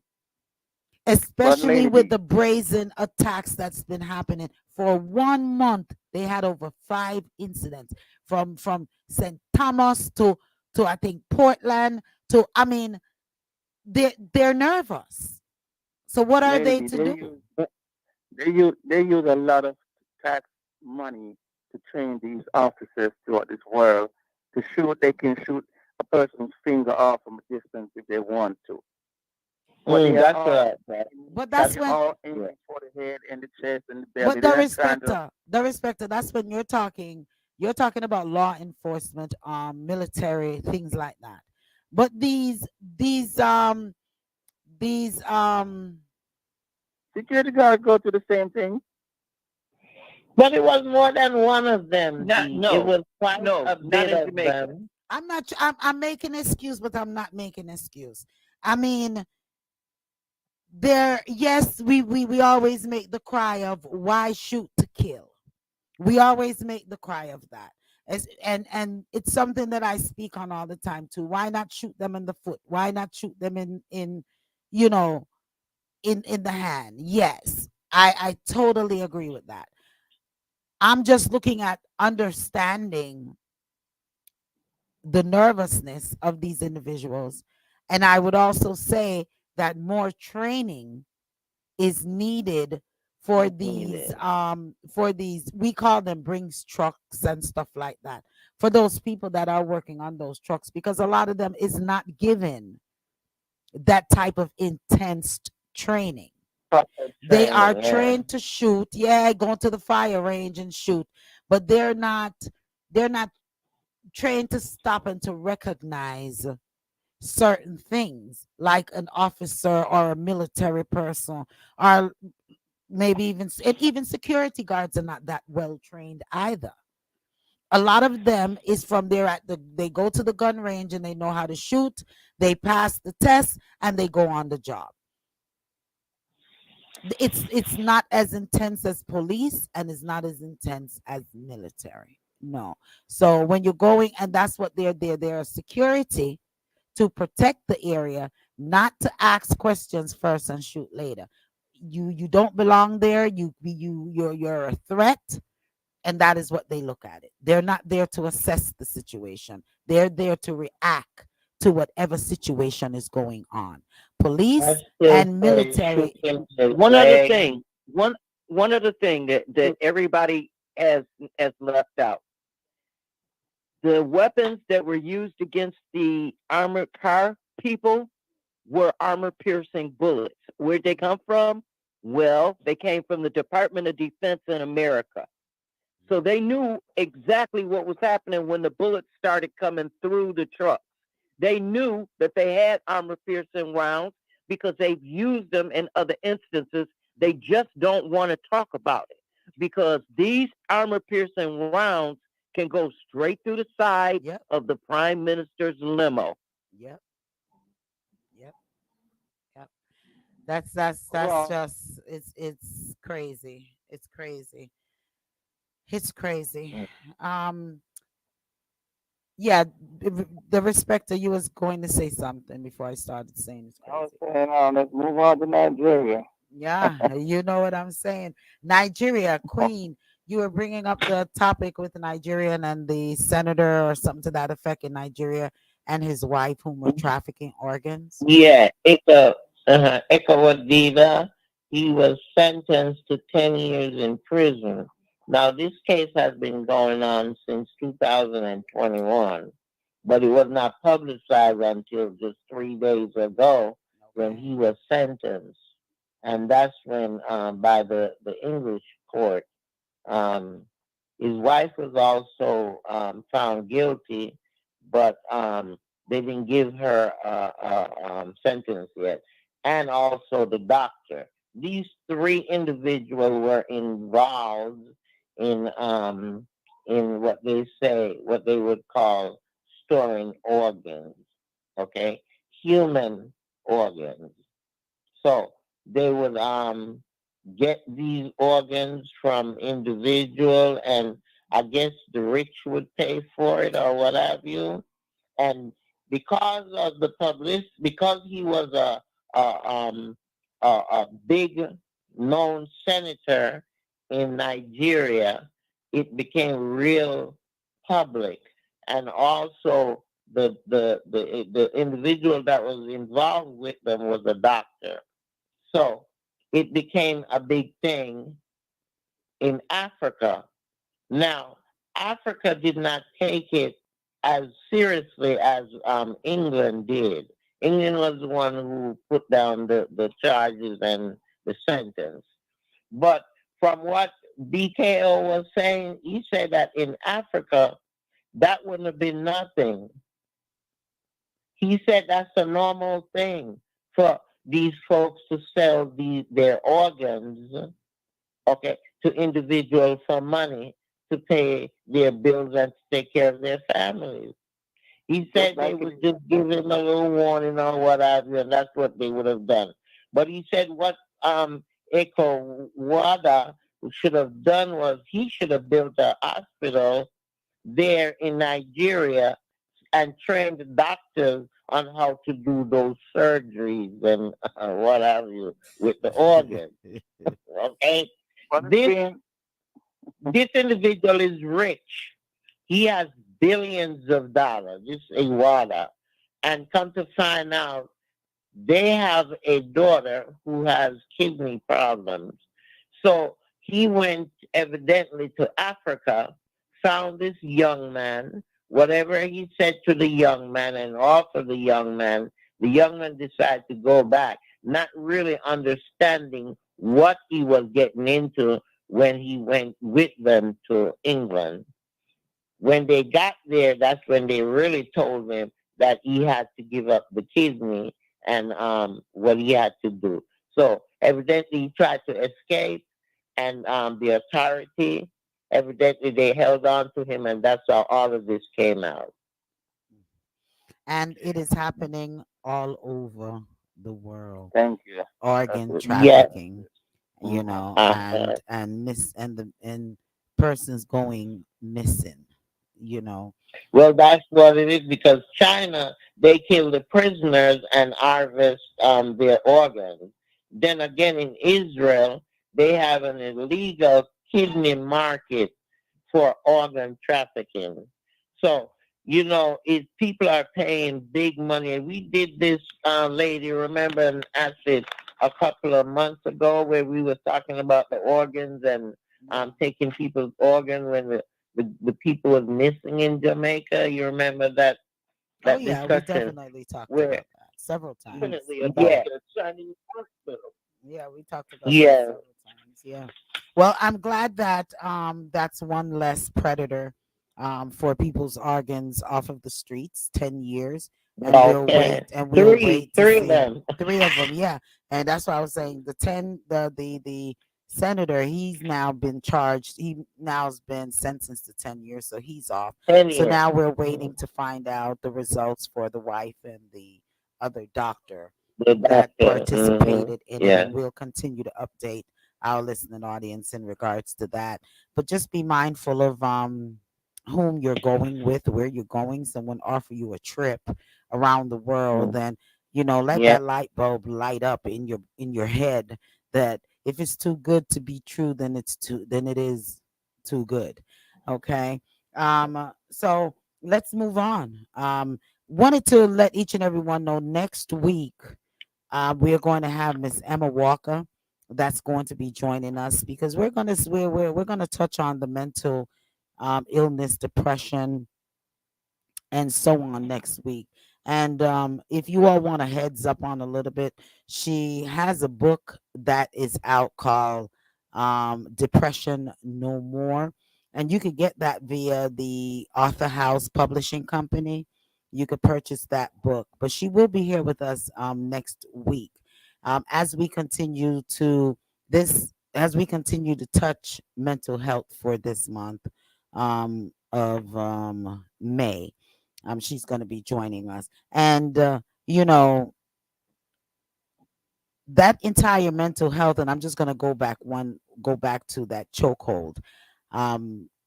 But especially Lady with B, the brazen attacks that's been happening. For 1 month they had over 5 incidents, from St. Thomas to I think Portland, to, I mean, they're nervous. So what are Lady they B, to do? they use a lot of tax money to train these officers throughout this world to shoot. They can shoot a person's finger off from a distance if they want to. But they are That's all right. But they that's are when all aiming for the head and the chest and the belly. but They're not trying to. the respecter, that's when you're talking about law enforcement, military, things like that. But these Security guards go through the same thing. But it was more than one of them, D. It No, was quite no, a not bit in of Jamaica. them. I'm making excuse, but I'm not making excuse. I mean, yes, we always make the cry of, why shoot to kill? We always make the cry of that. And it's something that I speak on all the time too. Why not shoot them in the foot? Why not shoot them in you know in the hand? Yes, I totally agree with that. I'm just looking at understanding the nervousness of these individuals. And I would also say that more training is needed for these, Needed. we call them brings trucks and stuff like that, for those people that are working on those trucks, because a lot of them is not given that type of intense training. Proper They are training, yeah. trained to shoot, yeah, go to the fire range and shoot, but they're not trained to stop and to recognize certain things, like an officer or a military person, or maybe even security guards are not that well trained either. A lot of them is from there they go to the gun range and they know how to shoot, they pass the test, and they go on the job. It's not as intense as police, and it's not as intense as military. No. So when you're going, and that's what they're security, to protect the area, not to ask questions first and shoot later. You don't belong there. You're a threat, and that is what they look at it. They're not there to assess the situation. They're there to react to whatever situation is going on. I Police still and say shoot military. him in his One other leg. thing, one other thing that everybody has left out. The weapons that were used against the armored car people were armor piercing bullets. Where'd they come from? Well, they came from the Department of Defense in America. So they knew exactly what was happening when the bullets started coming through the truck. They knew that they had armor piercing rounds because they've used them in other instances. They just don't want to talk about it because these armor piercing rounds can go straight through the side Yep. of the prime minister's limo. Yep. Yep. Yep. That's Well, just it's crazy. It's crazy. It's crazy. Um, yeah, the respecter, you was going to say something before I started saying it's I was crazy. saying, let's move on to Nigeria. Yeah, you know what I'm saying. Nigeria, Queen, you were bringing up the topic with the Nigerian and the senator or something to that effect in Nigeria and his wife whom were trafficking organs. Yeah, Eka Wadida, he was sentenced to 10 years in prison. Now, this case has been going on since 2021, but it was not publicized until just 3 days ago when Okay. he was sentenced. And that's when, by the English court, um, his wife was also found guilty, but they didn't give her a sentence yet. And also the doctor. These three individuals were involved in what they would call storing organs. Okay, human organs. So they would get these organs from individual, and I guess the rich would pay for it or what have you. And because of the publicity, because he was a big known senator in Nigeria, it became real public. And also the individual that was involved with them was a doctor. So it became a big thing in Africa. Now, Africa did not take it as seriously as England did. England was the one who put down the charges and the sentence. But from what BKO was saying, he said that in Africa, that wouldn't have been nothing. He said that's a normal thing for these folks to sell their organs, okay, to individuals for money to pay their bills and to take care of their families. He said they would just give him a little warning or what have you, and that's what they would have done. But he said what Eko Wada should have done was he should have built a hospital there in Nigeria and trained doctors on how to do those surgeries and what have you with the organs. Okay, But it's this being, this individual is rich. He has billions of dollars. This is Iwata. And come to find out, they have a daughter who has kidney problems. So he went evidently to Africa, found this young man. Whatever he said to the young man and offered the young man decided to go back, not really understanding what he was getting into when he went with them to England. When they got there, that's when they really told him that he had to give up the kidney and what he had to do. So evidently he tried to escape, and the authority evidently they held on to him, and that's how all of this came out. And it is happening all over the world. thank you. That's Organ it. Yes. trafficking, Mhm. Uh-huh. and persons going missing, you know. Well, that's what it is because China, they kill the prisoners and harvest their organs. Then again, in Israel, they have an illegal kidney market for organ trafficking. So, if people are paying big money, and we did this, lady, remember, an acid a couple of months ago where we were talking about the organs and taking people's organs when the people was missing in Jamaica. You remember Oh that yeah, we discussion definitely talked where about that several times. Definitely about yeah, the Chinese hospital. Yeah, we talked about that yeah, several times. Yeah. Well, I'm glad that that's one less predator for people's organs off of the streets, 10 years. And okay, we'll wait to three of see them. three of them. Yeah. And that's why I was saying the 10 the senator, he's now been charged. He now has been sentenced to 10 years, so he's off. 10 So years. now we're waiting to find out the results for the wife and the other doctor The that doctor. participated in it, Yeah. and we'll continue to update our listening audience in regards to that. But just be mindful of whom you're going with, where you're going. Someone offer you a trip around the world, then let Yeah. that light bulb light up in your head that if it's too good to be true, then it is too good. Okay. So let's move on. Wanted to let each and everyone know next week we are going to have Miss Emma Walker that's going to be joining us because we're going to touch on the mental illness, depression, and so on next week. And if you all want a heads up on a little bit, she has a book that is out called Depression No More. And you could get that via the Author House Publishing Company. You could purchase that book. But she will be here with us next week as we continue to as we continue to touch mental health for this month of May. She's going to be joining us. And, that entire mental health, and I'm just going to go back to that chokehold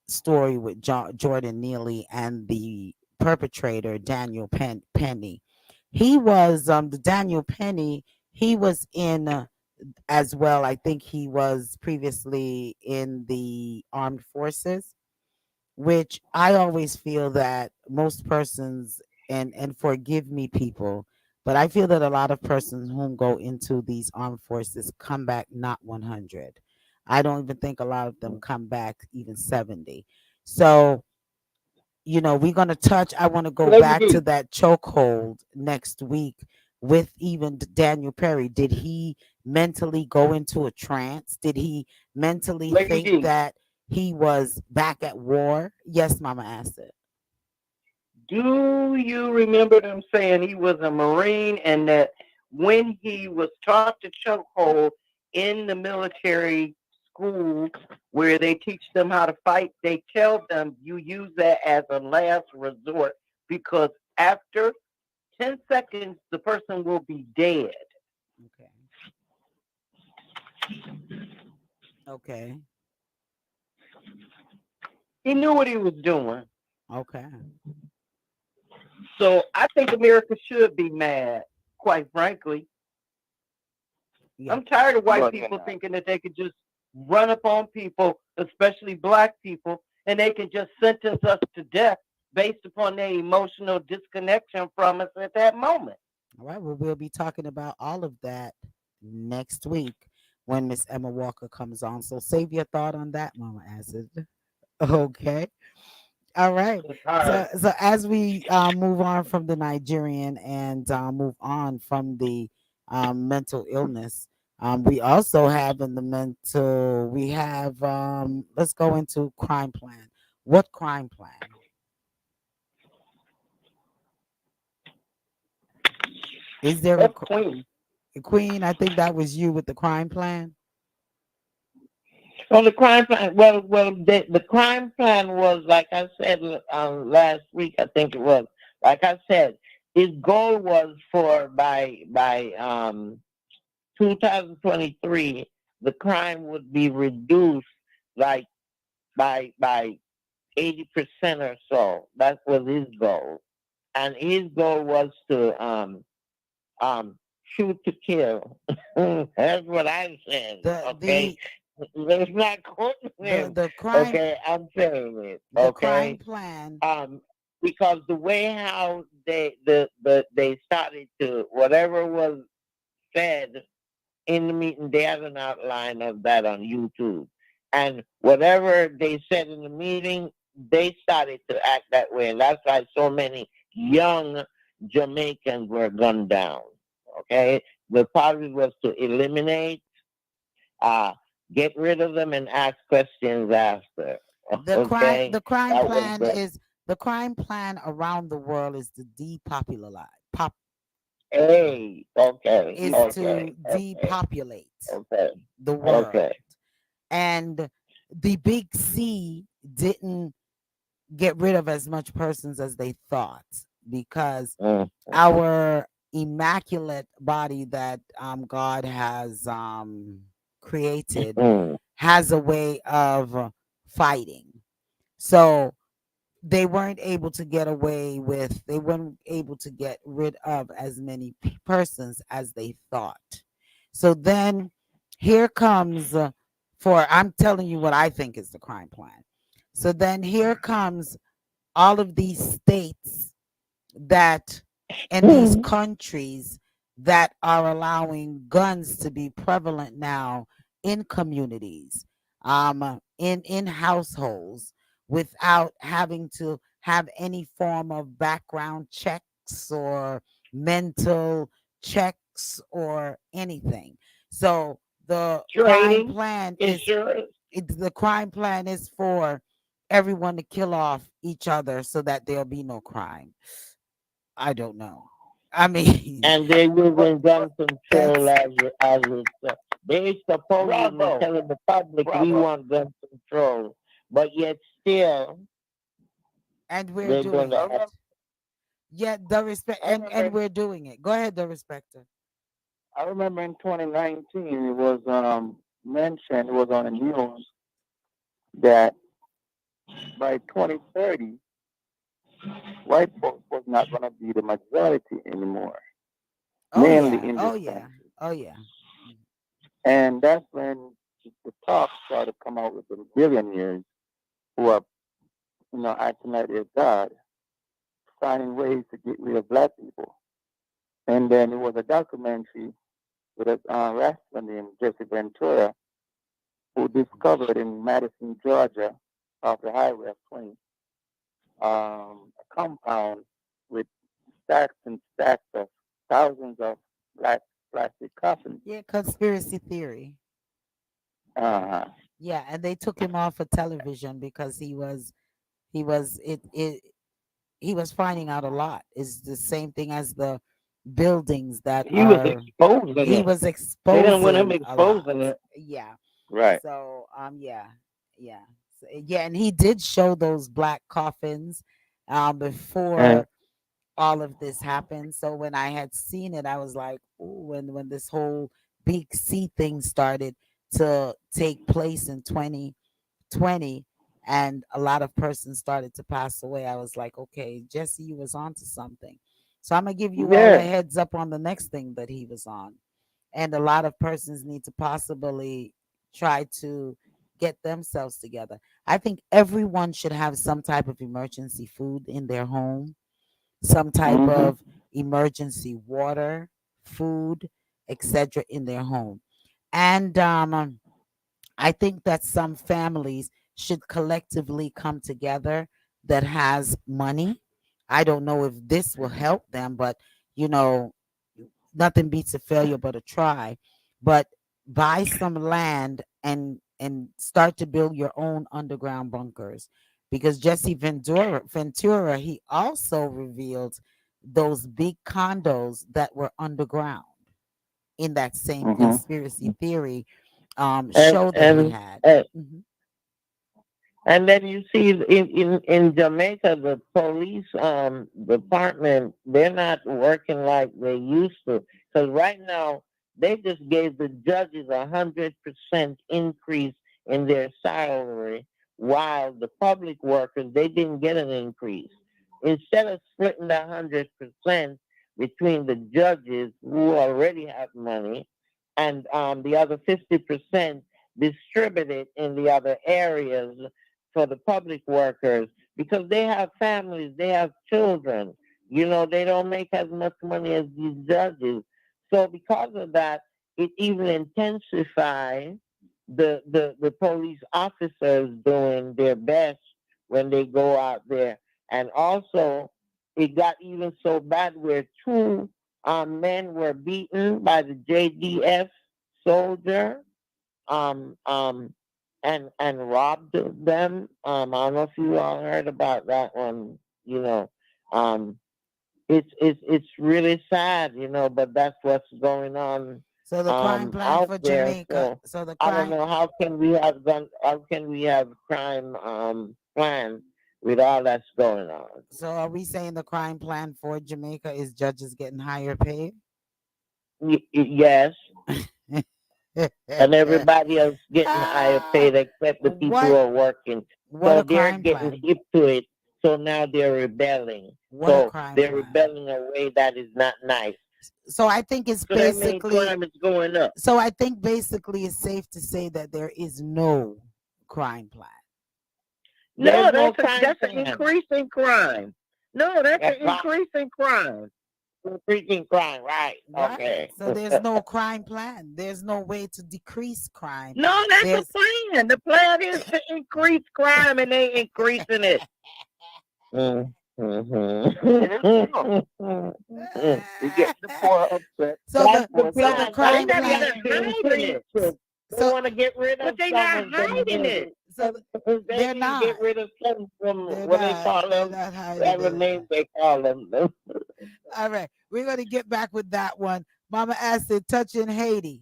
story with Jordan Neely and the perpetrator, Daniel Penny. He was, the Daniel Penny, he was in, as well, I think he was previously in the armed forces, which I always feel that most persons, and forgive me people, but I feel that a lot of persons who go into these armed forces come back not 100. I don't even think a lot of them come back even 70. So, we're going to touch, I want to go back to Lady that chokehold next week with even Daniel Perry. Did he mentally go into a trance? Did he mentally think D, that he was back at war? Yes, Mama Acid. do you remember them saying he was a Marine and that when he was taught the chokehold in the military school where they teach them how to fight, they tell them you use that as a last resort because after 10 seconds, the person will be dead. Okay. Okay. He knew what he was doing. Okay. So I think America should be mad, quite frankly. Yeah. I'm tired of white people thinking that they could just run up on people, especially black people, and they can just sentence us to death based upon their emotional disconnection from us at that moment. All right. Well, we'll be talking about all of that next week when Miss Emma Walker comes on. So save your thought on that, Mama Acid. Okay. All right. It's hard. So as we move on from the Nigerian and move on from the mental illness, we also have in the mental. We have. Let's go into crime plan. What crime plan? Is there That's Queen. a Queen? I think that was you with the crime plan. Well, the crime plan. The crime plan was like I said last week. I think it was like I said. His goal was for by 2023, the crime would be reduced like by 80% or so. That was his goal, and his goal was to shoot to kill. That's what I said. The Okay, the let's not quote him. the crime Okay, I'm saying it. the crime Okay, plan. um, because the way how they started to whatever was said in the meeting, they have an outline of that on YouTube. And whatever they said in the meeting, they started to act that way. And that's why so many young Jamaicans were gunned down. Okay? The policy was to eliminate, uh, get rid of them, and ask questions after. Okay? The crime That was plan the is the crime plan around the world is to depopulate A. Okay. is Okay. to Okay. depopulate Okay. the world. Okay. And the big C didn't get rid of as much persons as they thought because Mm. our immaculate body that God has created Mm. has a way of fighting. So they weren't able to get away with, they weren't able to get rid of as many persons as they thought. So then here comes, for I'm telling you what I think is the crime plan. So then here comes all of these states that and these Mm. countries that are allowing guns to be prevalent now in communities, in households, without having to have any form of background checks or mental checks or anything. So Training, insurance. the crime plan is for everyone to kill off each other so that there'll be no crime. I don't know. I mean, And they're using gun control that's as they supposedly Bravo. telling the public we Bravo. want gun control, but yet still and we're they're going doing to it. have. Yet the respect I and remember we're doing it. Go ahead, the respecter. I remember in 2019 it was mentioned, it was on the news that by 2030 white folks was not going to be the majority anymore, Oh mainly yeah. in this Oh yeah. country. Oh yeah. And that's when the talk started to come out with the billionaires who are, acting like they're God, finding ways to get rid of black people. And then it was a documentary with a wrestler named Jesse Ventura who discovered in Madison, Georgia, off the highway of 20, a compound with stacks and stacks of thousands of black plastic coffins. Yeah, conspiracy theory. Uh-huh. Yeah, and they took him off of television because he was he was finding out a lot. It's the same thing as the buildings that He was are exposing he it. was They didn't want him exposing a lot. exposing it. Yeah. Right. So yeah, yeah, yeah, and he did show those black coffins And before all of this happened. So when I had seen it, I was like, ooh, when this whole big C thing started to take place in 2020 and a lot of persons started to pass away, I was like, okay, Jesse, you was onto something. So I'm gonna give you all a yeah, heads up on the next thing that he was on. And a lot of persons need to possibly try to get themselves together. I think everyone should have some type of emergency food in their home, some type Mm-hmm. of emergency water, food, etc. in their home. And I think that some families should collectively come together that has money. I don't know if this will help them, but you know, nothing beats a failure but a try. But buy some land and start to build your own underground bunkers. Because Jesse Ventura, he also revealed those big condos that were underground in that same Mm-hmm. conspiracy theory and show that he and had. and Mhm. and then you see in Jamaica the police department, they're not working like they used to, because right now they just gave the judges 100% increase in their salary, while the public workers, they didn't get an increase. Instead of splitting the 100% between the judges who already have money and the other 50% distributed in the other areas for the public workers, because they have families, they have children. They don't make as much money as these judges. So because of that, it even intensifies the police officers doing their best when they go out there. And also, it got even so bad where two men were beaten by the JDF soldier, um, um, and robbed them. I don't know if you all heard about that one. You know, um, it's really sad, but that's what's going on So the crime plan out for there. Jamaica. So So the I don't crime. know how can we have crime plan with all that's going on. So are we saying the crime plan for Jamaica is judges getting higher pay? Yes. and everybody else getting higher paid except the people who are working. What So a they're crime getting plan. hip to it. So now they're rebelling. What a So crime they're plan. rebelling in a way that is not nice. So I think it's So that means basically crime is going up. so I think basically it's safe to say that there is no crime plan. There's No, no that's crime an plan. increase in crime. No, that's That's an right. increase in crime. Increasing crime, right? Right. Okay. So there's no crime plan. There's no way to decrease crime. No, that's There's the plan. The plan is to increase crime, and they increasing it. You get the poor upset. so That's the the so the plan. crime They plan. not hiding it. They So want to get rid of But they not someone from hiding the it. so They they're need to not. get rid of something from They're what they not. call They're them, not hiding whatever it. name they call them. All right, we're gonna get back with that one, Mama Acid, touching Haiti,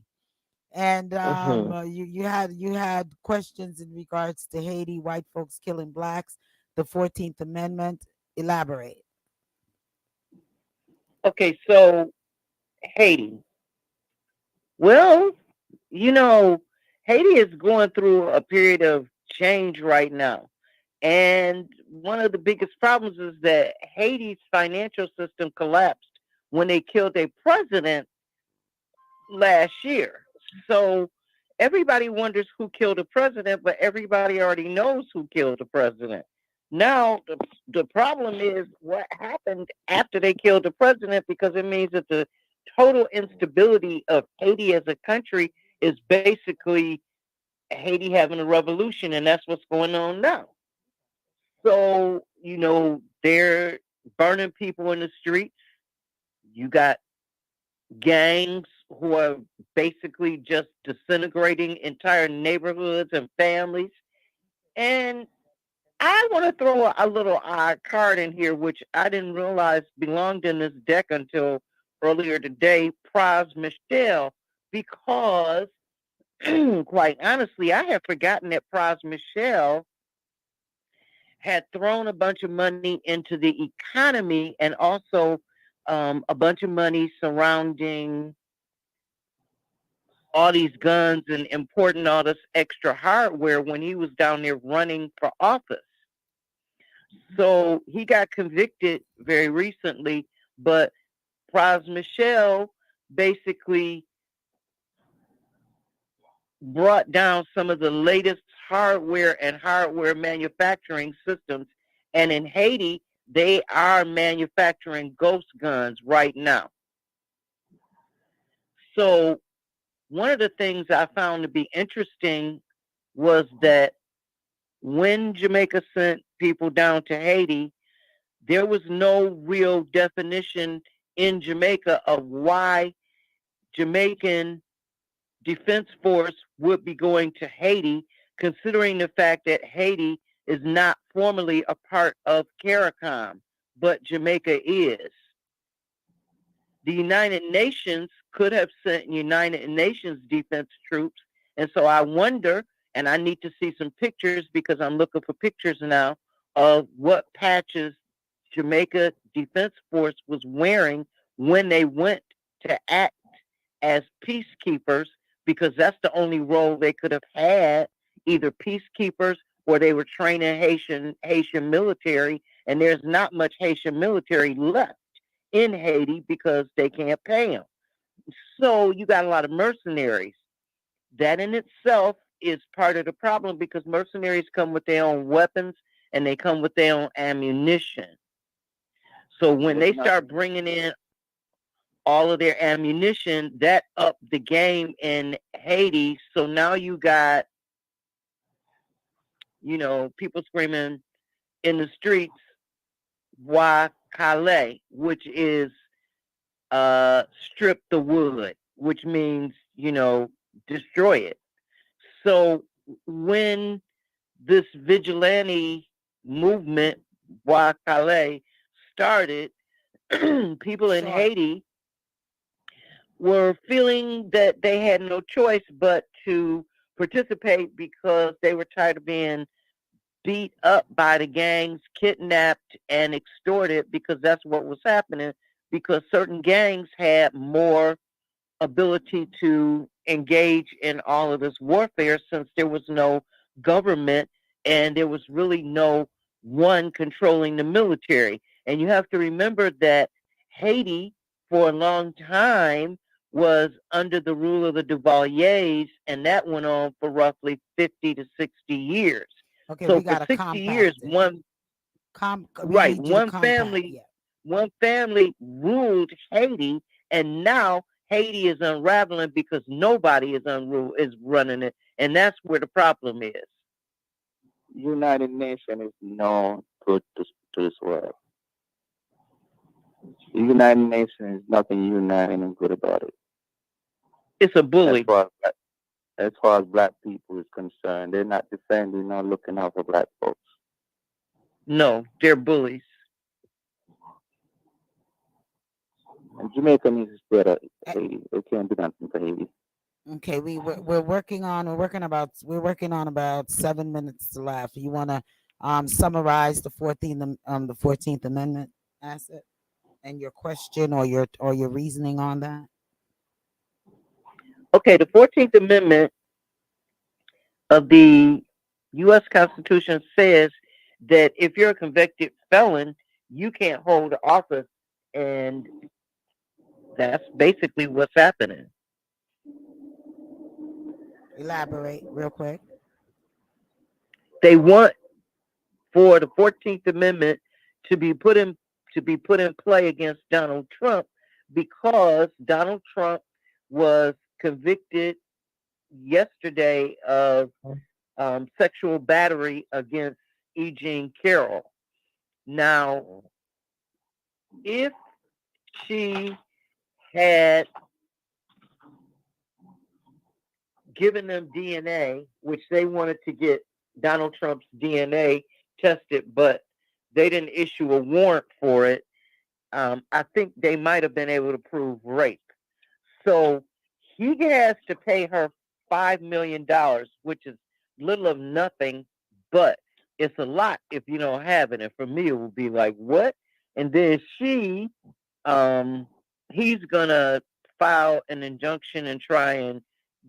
and you had questions in regards to Haiti, white folks killing blacks, the 14th Amendment. Elaborate. Okay, so Haiti. Well, you know, Haiti is going through a period of change right now. And one of the biggest problems is that Haiti's financial system collapsed when they killed a president last year. So everybody wonders who killed the president, but everybody already knows who killed the president. Now, the problem is what happened after they killed the president, because it means that the total instability of Haiti as a country is basically Haiti having a revolution, and that's what's going on now. So, they're burning people in the streets. You got gangs who are basically just disintegrating entire neighborhoods and families. And I want to throw a little odd card in here, which I didn't realize belonged in this deck until earlier today, Praz Michel, because quite honestly, I have forgotten that Praz Michel had thrown a bunch of money into the economy and also a bunch of money surrounding all these guns and importing all this extra hardware when he was down there running for office. So he got convicted very recently, but Praz Michel basically brought down some of the latest hardware and hardware manufacturing systems. And in Haiti, they are manufacturing ghost guns right now. So one of the things I found to be interesting was that when Jamaica sent people down to Haiti, there was no real definition in Jamaica of why Jamaican Defense Force would be going to Haiti, considering the fact that Haiti is not formally a part of CARICOM, but Jamaica is. The United Nations could have sent United Nations defense troops. And so I wonder, and I need to see some pictures because I'm looking for pictures now of what patches Jamaica Defense Force was wearing when they went to act as peacekeepers, because that's the only role they could have had, either peacekeepers or they were training Haitian military, and there's not much Haitian military left in Haiti because they can't pay them. So you got a lot of mercenaries. That in itself is part of the problem because mercenaries come with their own weapons and they come with their own ammunition. So when they start bringing in all of their ammunition, that upped the game in Haiti. So now you got, people screaming in the streets, "Bois Calais," which is strip the wood, which means, destroy it. So when this vigilante movement, Bois Calais, started, people in Haiti were feeling that they had no choice but to participate because they were tired of being beat up by the gangs, kidnapped and extorted, because that's what was happening, because certain gangs had more ability to engage in all of this warfare since there was no government and there was really no one controlling the military. And you have to remember that Haiti, for a long time, was under the rule of the Duvaliers, and that went on for roughly 50 to 60 years. Okay, So we for gotta 60 compact years, it. We right, need you to compact. Yeah. one family ruled Haiti, and now Haiti is unraveling because nobody is running it, and that's where the problem is. United Nations is no good to this world. The United Nations is nothing uniting and good about it. It's a bully. As far as black people is concerned, they're not defending or looking out for black folks. No, they're bullies. And Jamaica needs to spread out Haiti. They can't do nothing for Haiti. Okay, we're working on about 7 minutes left. You want to summarize the 14th Amendment, Asset, and your question or your reasoning on that? Okay, the 14th Amendment of the U.S. Constitution says that if you're a convicted felon, you can't hold office, and that's basically what's happening. Elaborate real quick. They want for the 14th Amendment to be put in play against Donald Trump because Donald Trump was convicted yesterday of sexual battery against E. Jean Carroll. Now, if she had given them DNA, which they wanted to get Donald Trump's DNA tested, but they didn't issue a warrant for it, I think they might have been able to prove rape. So he has to pay her $5 million, which is little of nothing, but it's a lot if you don't have it. And for me, it would be like, what? And then he's going to file an injunction and try and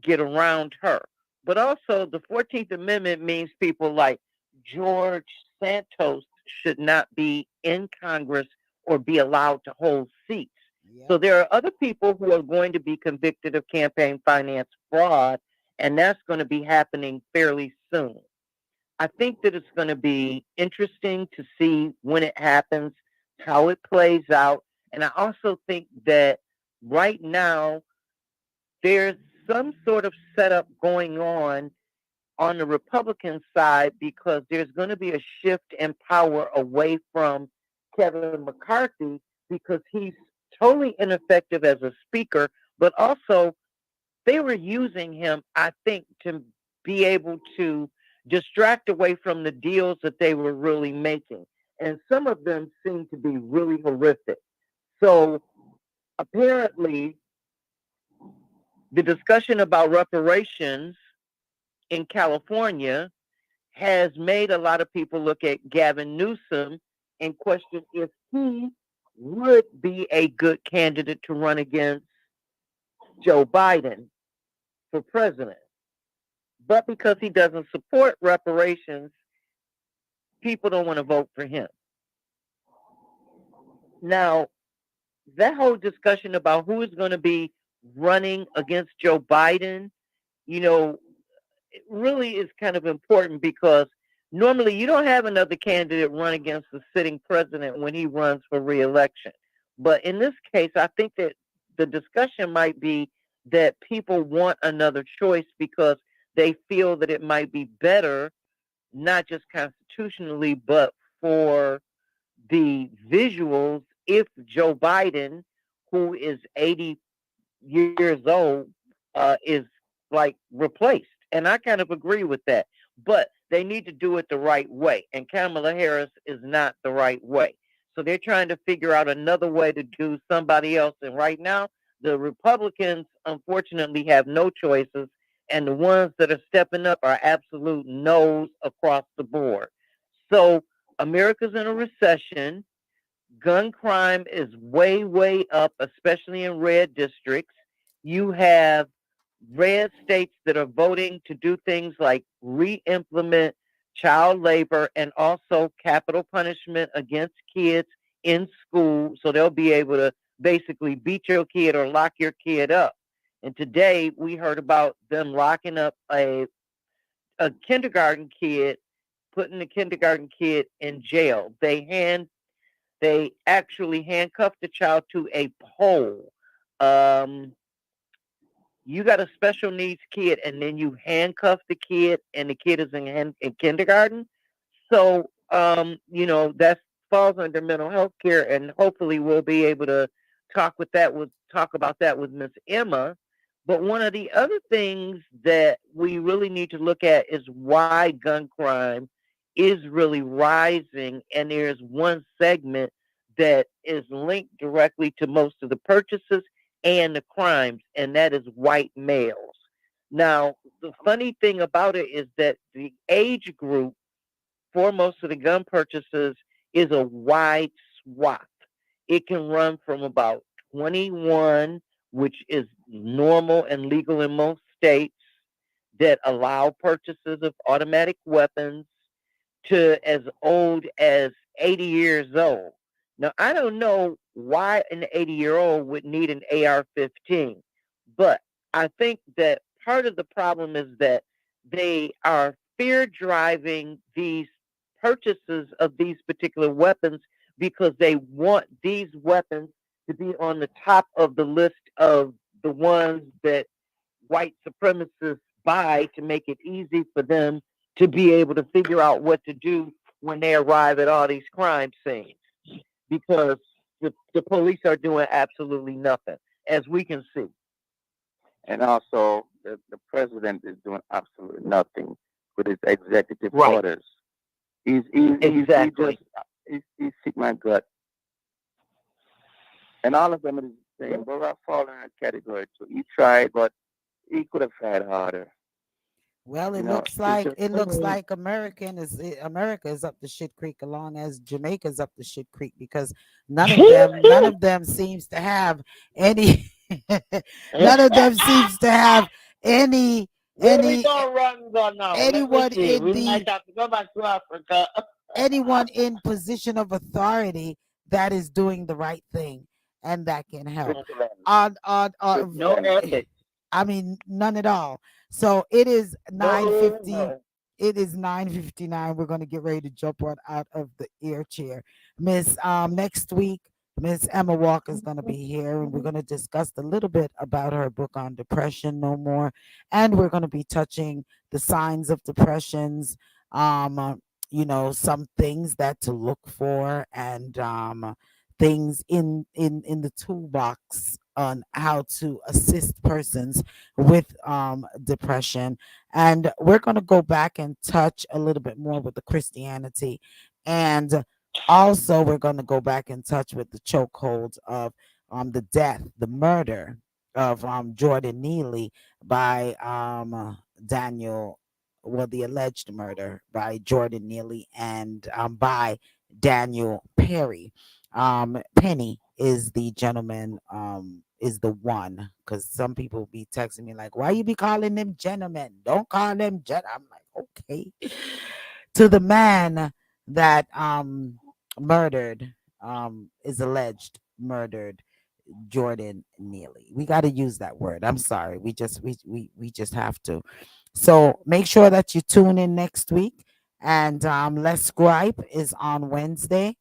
get around her. But also, the 14th Amendment means people like George Santos should not be in Congress or be allowed to hold seats. Yep. So there are other people who are going to be convicted of campaign finance fraud, and that's going to be happening fairly soon. I think that it's going to be interesting to see when it happens, how it plays out. And I also think that right now there's some sort of setup going on the Republican side because there's going to be a shift in power away from Kevin McCarthy because he's totally ineffective as a speaker, but also they were using him, I think, to be able to distract away from the deals that they were really making. And some of them seem to be really horrific. So apparently, the discussion about reparations in California has made a lot of people look at Gavin Newsom and question if he would be a good candidate to run against Joe Biden for president. But because he doesn't support reparations, people don't want to vote for him. Now, that whole discussion about who is going to be running against Joe Biden, it really is kind of important because normally you don't have another candidate run against the sitting president when he runs for re-election. But in this case, I think that the discussion might be that people want another choice because they feel that it might be better, not just constitutionally, but for the visuals if Joe Biden, who is 80 years old, is like replaced. And I kind of agree with that. But they need to do it the right way. And Kamala Harris is not the right way. So they're trying to figure out another way to do somebody else. And right now, the Republicans, unfortunately, have no choices. And the ones that are stepping up are absolute no's across the board. So America's in a recession. Gun crime is way, way up, especially in red districts. You have red states that are voting to do things like re-implement child labor and also capital punishment against kids in school, so they'll be able to basically beat your kid or lock your kid up. And today we heard about them locking up a kindergarten kid, putting the kindergarten kid in jail. They actually handcuffed the child to a pole. Um, you got a special needs kid, and then you handcuff the kid, and the kid is in kindergarten. So, that falls under mental health care, and hopefully we'll be able to talk about that with Miss Emma. But one of the other things that we really need to look at is why gun crime is really rising, and there's one segment that is linked directly to most of the purchases and the crimes, and that is white males. Now, the funny thing about it is that the age group for most of the gun purchases is a wide swath. It can run from about 21, which is normal and legal in most states that allow purchases of automatic weapons, to as old as 80 years old. Now, I don't know why an 80-year-old would need an AR 15, but I think that part of the problem is that they are fear driving these purchases of these particular weapons because they want these weapons to be on the top of the list of the ones that white supremacists buy to make it easy for them to be able to figure out what to do when they arrive at all these crime scenes. Because the police are doing absolutely nothing, as we can see. And also, the president is doing absolutely nothing with his executive Right. orders. Exactly. He's sick my gut. And all of them are the same. Both are falling in that category too. He tried, but he could have tried harder. Well, You know, it's just it looks like America is up the shit creek along as Jamaica's up the shit creek because none of them seems to have any none of them seems to have any Where we any gonna run go now? Let me anyone see. in We the might have to go back to Africa. anyone in position of authority that is doing the right thing and that can help. with no ethics. I mean, none at all. So it is No, 9:50. no. It is 9:59. We're going to get ready to jump right out of the air chair. Miss Next week, Miss Emma Walker is going to be here, and we're going to discuss a little bit about her book on depression no more, and we're going to be touching the signs of depressions, some things that to look for, and things in the toolbox on how to assist persons with depression. And we're going to go back and touch a little bit more with the Christianity, and also we're going to go back and touch with the chokehold of the death, the murder of Jordan Neely by Daniel, well, the alleged murder by Jordan Neely and by Daniel Perry. Penny is the gentleman, is the one, because some people be texting me like, why you be calling them gentlemen? Don't call them I'm like, okay. To the man that murdered, is alleged murdered Jordan Neely. We got to use that word. I'm sorry. We just have to. So make sure that you tune in next week. And Let's Gripe is on Wednesday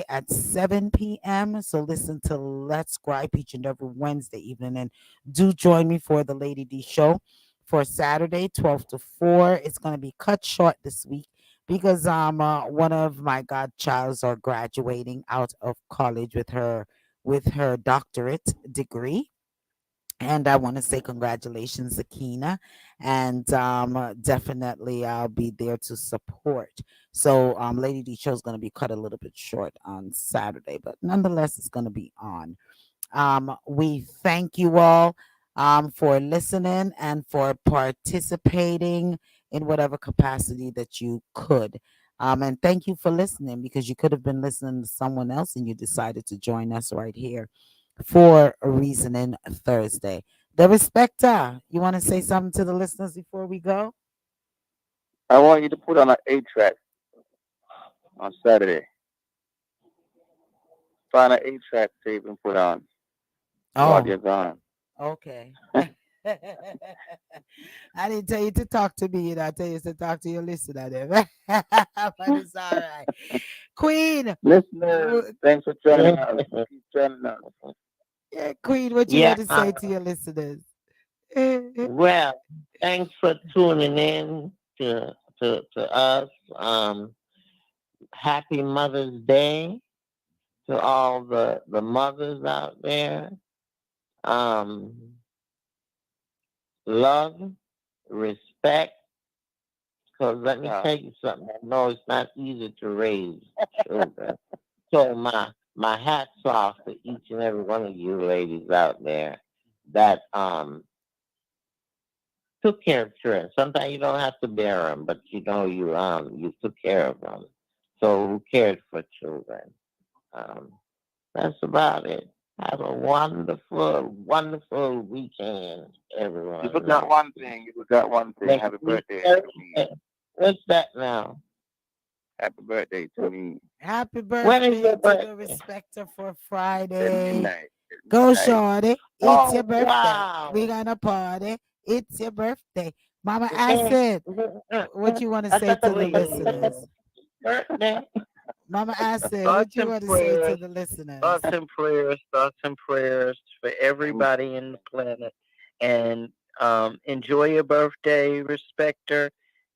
at 7 p.m. So listen to Let's Gripe each and every Wednesday evening. And do join me for the Lady D show for Saturday, 12 to 4. It's going to be cut short this week because one of my godchilds are graduating out of college with her doctorate degree. And I want to say congratulations, Akina. And definitely I'll be there to support. So Lady D show is going to be cut a little bit short on Saturday, but nonetheless, it's going to be on. We thank you all for listening and for participating in whatever capacity that you could. And thank you for listening, because you could have been listening to someone else and you decided to join us right here. for Reasoning Thursday. The Respecta, you want to say something to the listeners before we go? I want you to put on an 8 track on Saturday. Find an 8 track tape and put on while Oh, you're gone. okay. I didn't tell you to talk to me, I tell you to talk to your listener then. But it's all right. Queen, Listeners, thanks for joining us. Keep joining us. yeah, Queen, what you Yeah. want to say to your listeners? Well, thanks for tuning in to us. Happy Mother's Day to all the mothers out there. Love, respect. Because let me tell you something. I know it's not easy to raise children. So my hats off to each and every one of you ladies out there that took care of children. Sometimes you don't have to bear them, but you know you took care of them. So who cared for children? That's about it. Have a wonderful, wonderful weekend, everyone. You forgot one thing. Happy birthday to me. What's that now? Happy birthday to me. Happy When is birthday your to birthday? the Respecter for At Friday. midnight. Go, shorty. It's your Oh, birthday. wow. We're gonna party. It's your birthday. Mama Eh, Acid, what you want to say to the listeners? Birthday. Mama Acid, Thoughts what you and want to say to prayers, the listeners? thoughts and prayers for everybody in the planet. And enjoy your birthday, Respecter.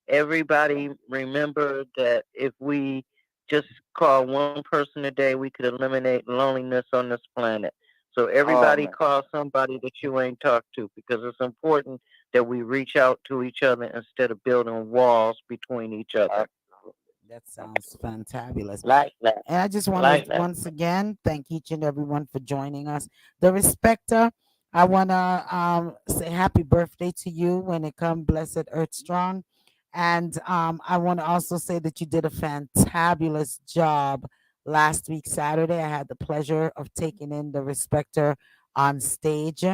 Everybody, remember that if we just call one person a day, we could eliminate loneliness on this planet. So everybody call somebody that you ain't talked to, because it's important that we reach out to each other instead of building walls between each other. That sounds fantabulous. Like that. And I just want Like to that. once again thank each and everyone for joining us. The Respecter, I want to say happy birthday to you when it comes, Blessed Earth Strong. And I want to also say that you did a fantabulous job last week, Saturday. I had the pleasure of taking in the Respecter on stage.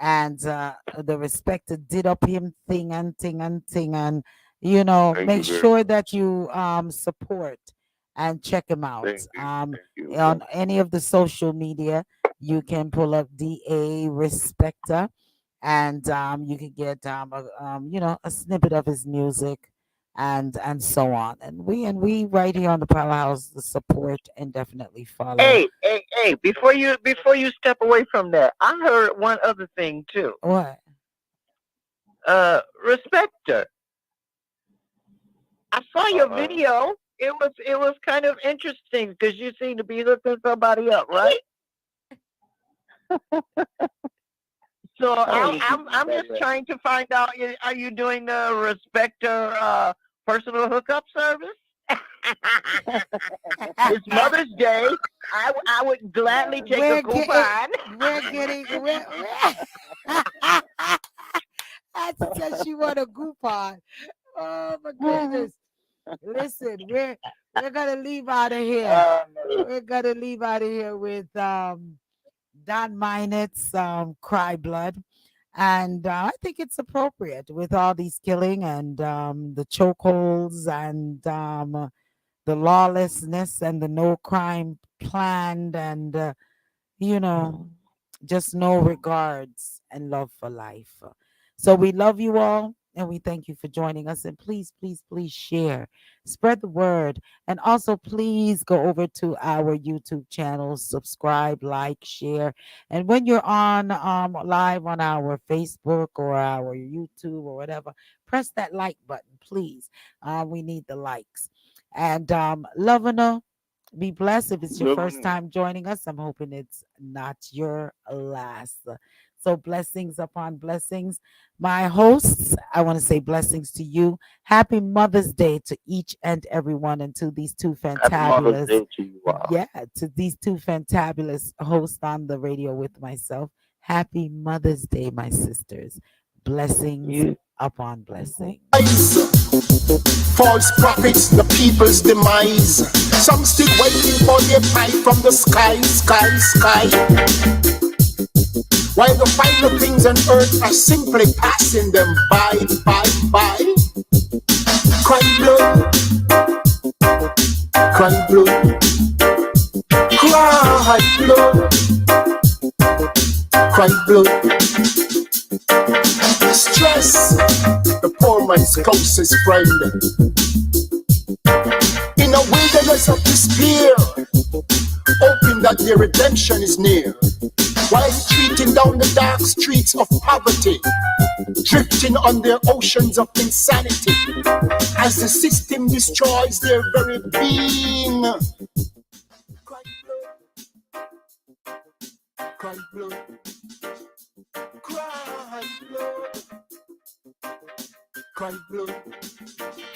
And the Respecter did up him thing and thing and thing. And, you know, Thank make you very sure that you support and check him out. Thank you. On any of the social media, you can pull up DA Respecta, and you can get you know, a snippet of his music and so on. And we right here on the Powerhouse the support and definitely follow. Hey! Before you step away from that, I heard one other thing too. What? Respecter. I saw your video. It was kind of interesting because you seem to be hooking somebody up, right? So I'm just trying to find out: are you doing the Respecter personal hookup service? It's Mother's Day. I would gladly take a coupon. We're getting. That's said she want a coupon. Oh my goodness! Listen, we're gonna leave out of here. We're gonna leave out of here with Don Minet's "Cry Blood," and I think it's appropriate with all these killing and the chokeholds and the lawlessness and the no crime planned and you know, just no regards and love for life. So we love you all and we thank you for joining us. And please, please, please share, spread the word. And also, please go over to our YouTube channel, subscribe, like, share. And when you're on live on our Facebook or our YouTube or whatever, press that like button, please. We need the likes. And Lovina, be blessed. If it's your first time joining us, I'm hoping it's not your last. So blessings upon blessings. My hosts, I want to say blessings to you. Happy Mother's Day to each and every one, and to these two fantabulous, Day to you all. yeah, to these two fantabulous hosts on the radio with myself. Happy Mother's Day, my sisters. Blessings upon blessings. False prophets, the people's demise. Some still waiting for their pipe from the sky, sky, sky. while the finer things on earth are simply passing them by. Cry blood, cry blood, cry blood, cry blood. Stress, the poor man's closest friend. In a wilderness of despair, hoping that their redemption is near, while streeting down the dark streets of poverty, drifting on their oceans of insanity, as the system destroys their very being. Cry blood, cry blood, cry blood, cry blood.